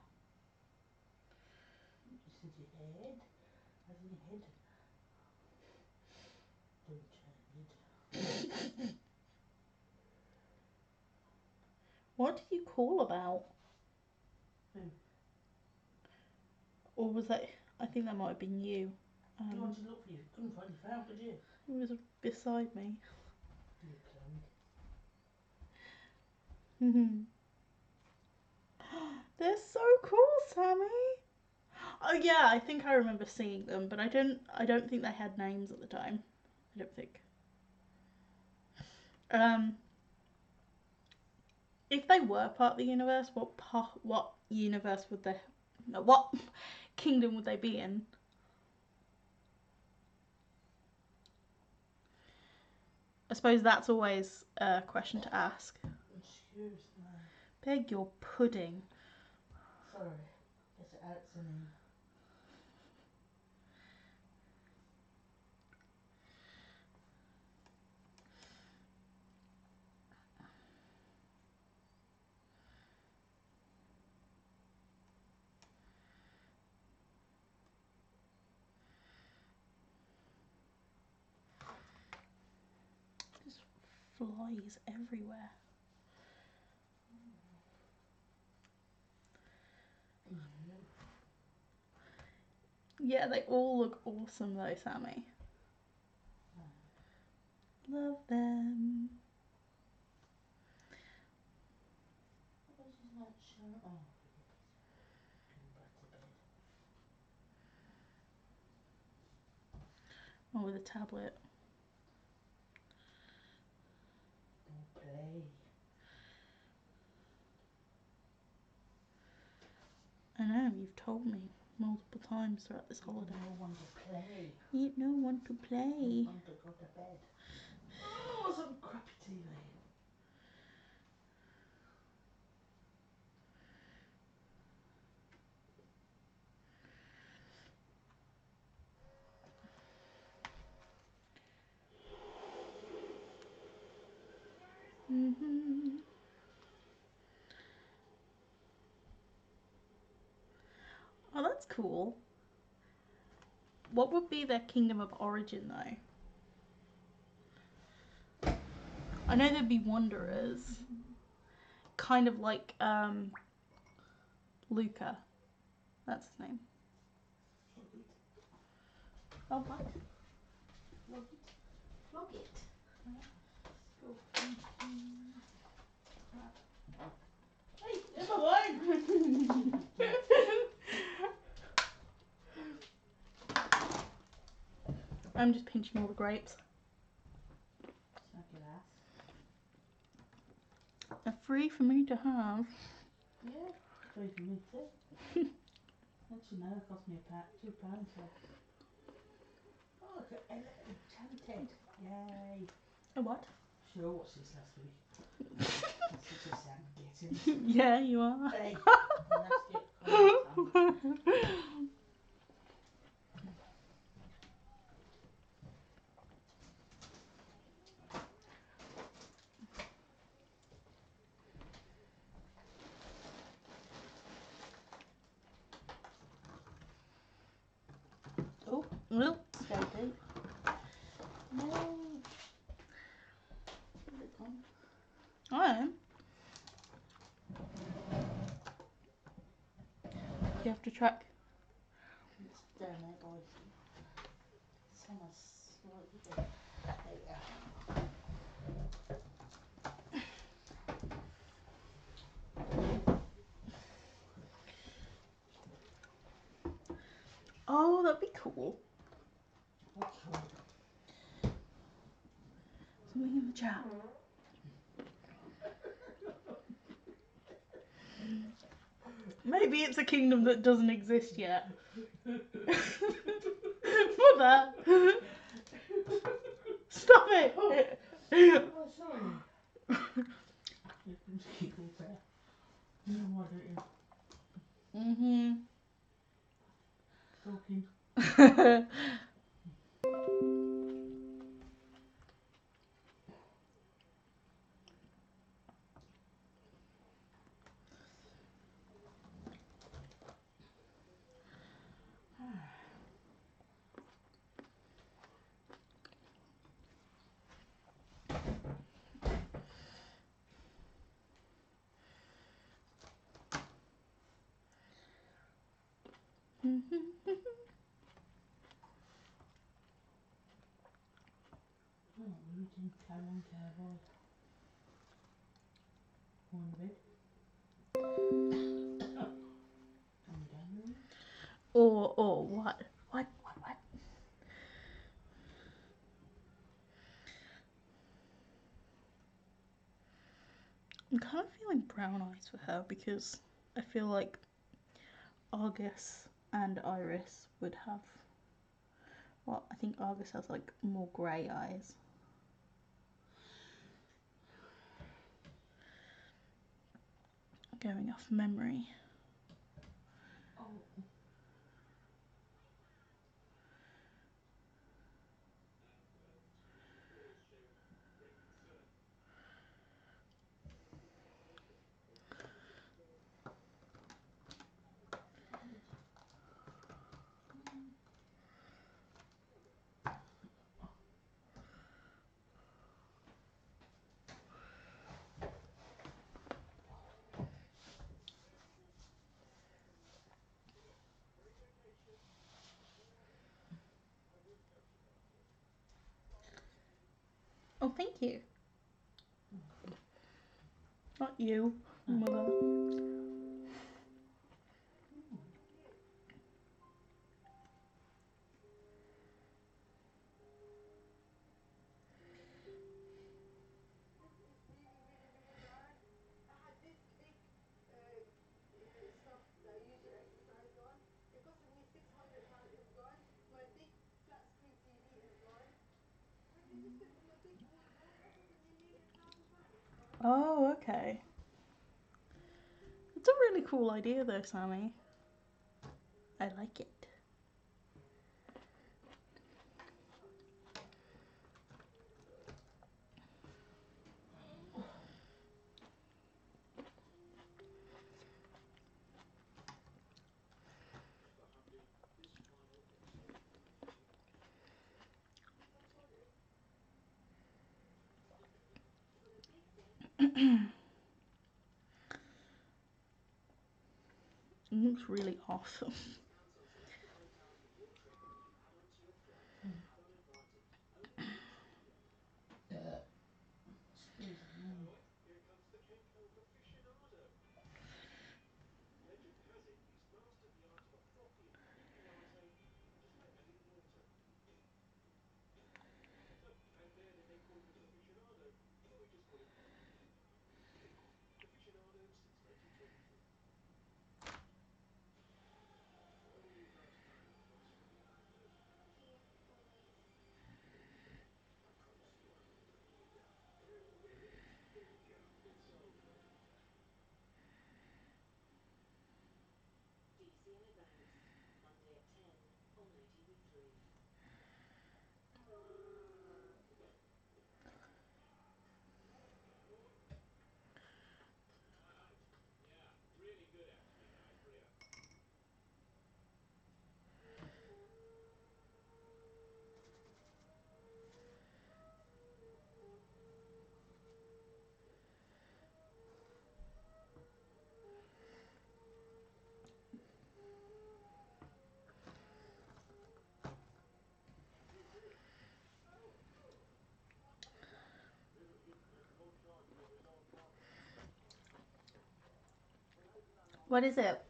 This is your head. That's your head. Don't turn it. What did you call about? Who? Or was that... I think that might have been you. You wanted to look for you. Couldn't find your phone, could you? It was beside me. You clown. They're so cool, Sammy. Oh yeah, I think I remember seeing them, but I don't think they had names at the time. I don't think. If they were part of the universe, what universe would they No, what kingdom would they be in? I suppose that's always a question to ask. Excuse me. Beg your pudding. Sorry. Get it out to me. Just flies everywhere. Yeah, they all look awesome though, Sammy. Love them. What is that shirt? Oh, going back to bed. Oh, with a tablet. No play. I know, you've told me multiple times throughout this holiday. No one to play. Ain't no one to play. No one to go to bed. Oh, some crappy TV. Oh, that's cool. What would be their kingdom of origin though? I know there'd be wanderers. Kind of like Luca. That's his name. Oh, what? Log it. Log it. Hey, never mind. I'm just pinching all the grapes. Smack your ass. They're free for me to have. Yeah, free for me too. Don't you know it cost me £2 so. Oh, look at Ella Enchanted. Yay. A what? Sure, watched this last week. That's such a sad getting. Yeah, you are. Hey, let's get Oh, well. Go deep. No. Where's it gone? I am. You have to track. It's down there, boys. Someone's slightly there. There we go. Oh, that'd be cool. What's wrong? Something in the chat. Maybe it's a kingdom that doesn't exist yet. Mother! Stop it! Oh, sorry. You can keep all there. You know why, don't you? Talking. Oh, rooting, carry on, cowboy. Go in bed. Come down there. Or what? What? I'm kind of feeling brown eyes for her because I feel like Argus and Iris would have. Well, I think Argus has like more grey eyes. Going off memory. Oh. Oh, thank you. Not you, mother. Oh, okay. It's a really cool idea though, Sammy. I like it. It looks really awesome. Excuse me. What is it?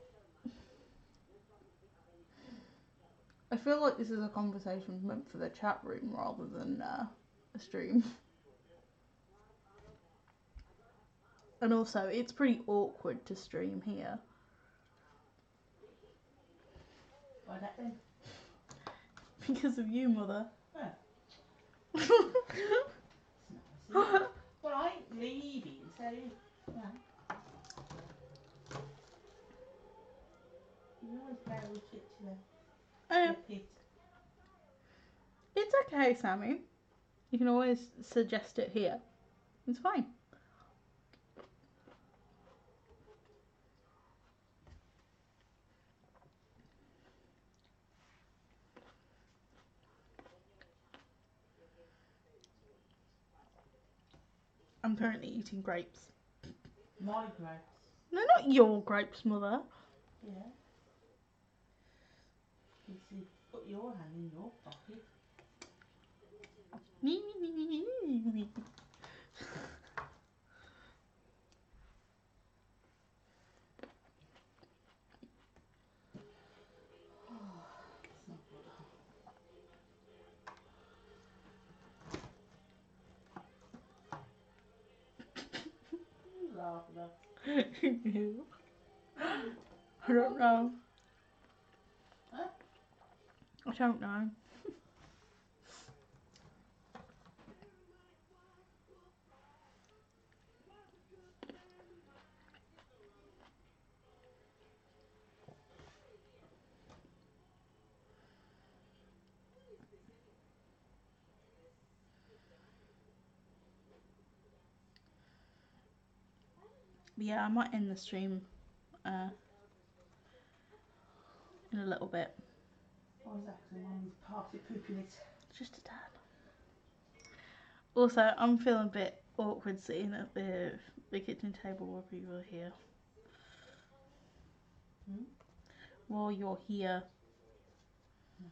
I feel like this is a conversation meant for the chat room rather than a stream. And also, it's pretty awkward to stream here. Why that then? Because of you, mother. It's nice, isn't it? Well, I ain't leaving, so yeah. You can always barrel it to the pit. It's okay, Sammy. You can always suggest it here. It's fine. I'm currently eating grapes. My grapes. No, not your grapes, mother. Yeah. You see, put your hand in your pocket. It's not good. You laugh at that. I don't know. I don't know. But yeah, I might end the stream uh, in a little bit. Why is that? Because Mummy's party pooping it. Just a tad. Also, I'm feeling a bit awkward sitting at the kitchen table while people are here. Hmm? While you're here. No.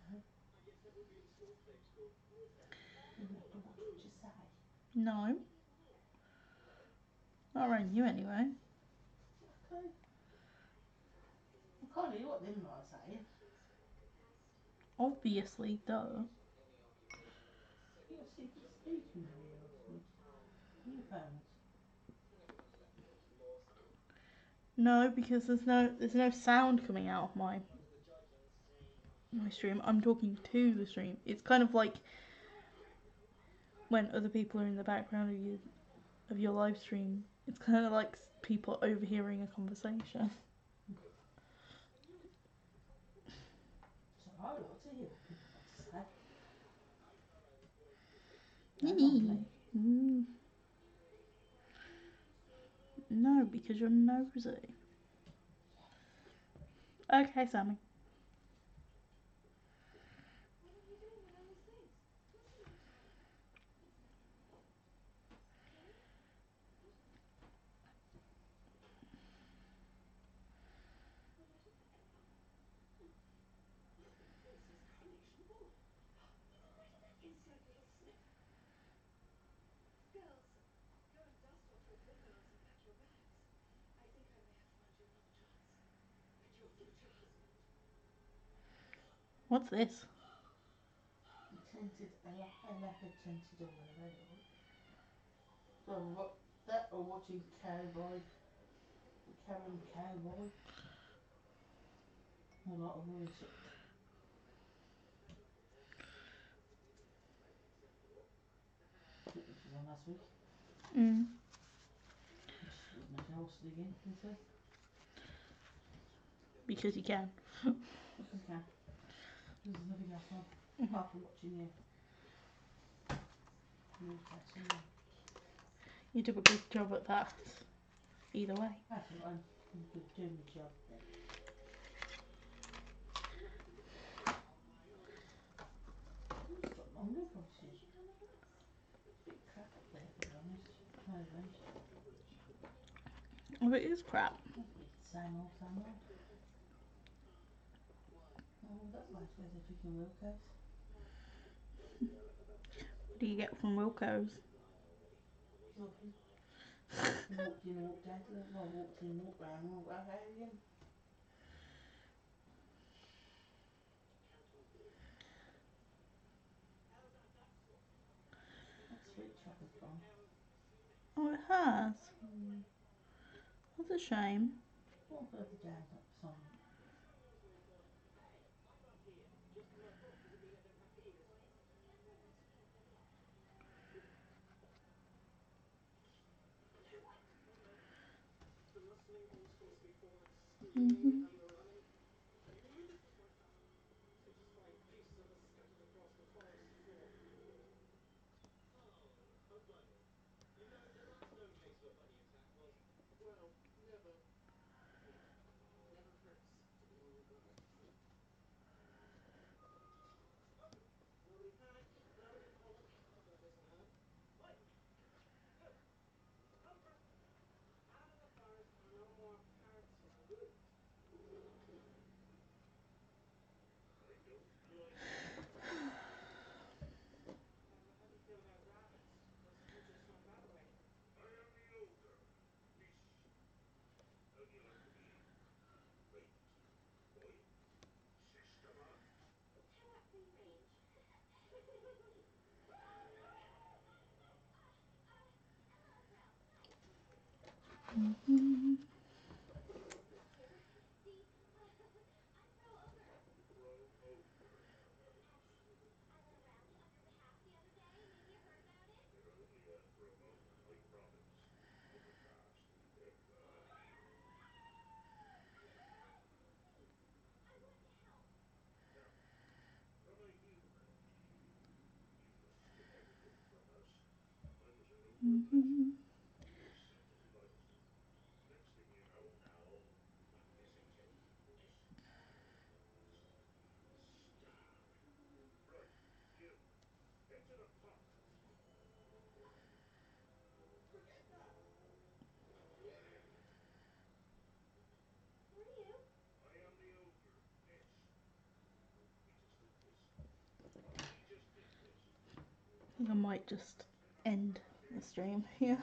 You have to watch what you say. No. Not around you anyway. Okay. I can't hear what them lot are saying. Obviously, duh. You got a secret speaker in your ear or something. Earphones. No, because there's no sound coming out of my stream. I'm talking to the stream. It's kind of like when other people are in the background of your live stream. It's kind of like people overhearing a conversation. So I like to hear what people got to say. No, not me. No, because you're nosy. Okay, Sammy. What's this? Tinted Ella had tinted or whatever it was. So what that or watching Cowboy, Karen Cowboy. A lot of other shit. Which was on last week. Mm. Just with nothing else to dig in, is there? Because you can. Because I can. There's nothing else on. Mm-hmm. Apart from watching you. Newscasts and You do a good job at that. Either way. that's what I'm doing my job then. It's got longer obviously. It's a bit crap up there to be honest. No vent. Oh, it is crap. That's a bit same old, same old. Oh, that's nice. Where's the freaking Wilco's? What do you get from Wilco's? Nothing. Walked in, walked out. Well, walked in, walked round, walked back out again. That sweet chocolate's gone. Oh, it has. Mm. That's a shame. One further down that song. Mm-hmm. I might just end the stream here,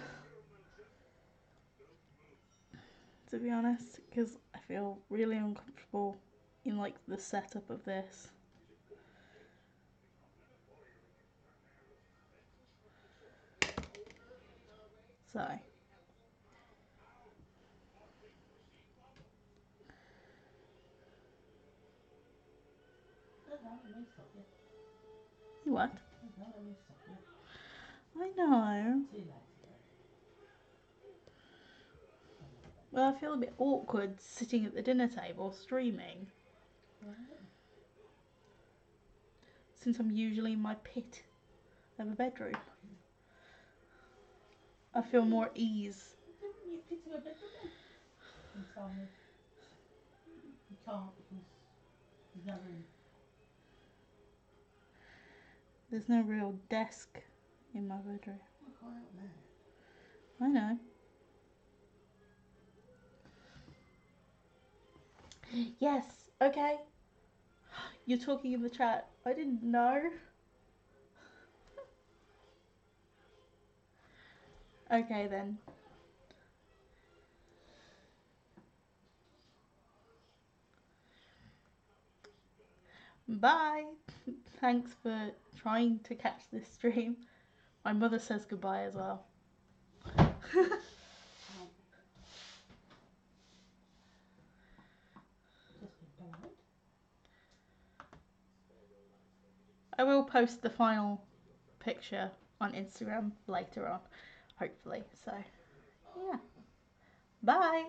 to be honest, because I feel really uncomfortable in like the setup of this. So, Don't let me stop you. you what? Don't let me stop you. I know. Too late for it. Well, I feel a bit awkward sitting at the dinner table streaming, Right. since I'm usually in my pit of a bedroom. I feel more at ease. You fit to a bedroom then? And tell me you can't because there's no room. There's no real desk in my bedroom. I can't help that. I know. Yes, okay. You're talking in the chat. I didn't know. Okay then. Bye. Thanks for trying to catch this stream. My mother says goodbye as well. Just be polite. I will post the final picture on Instagram later on, hopefully. So, yeah. Bye.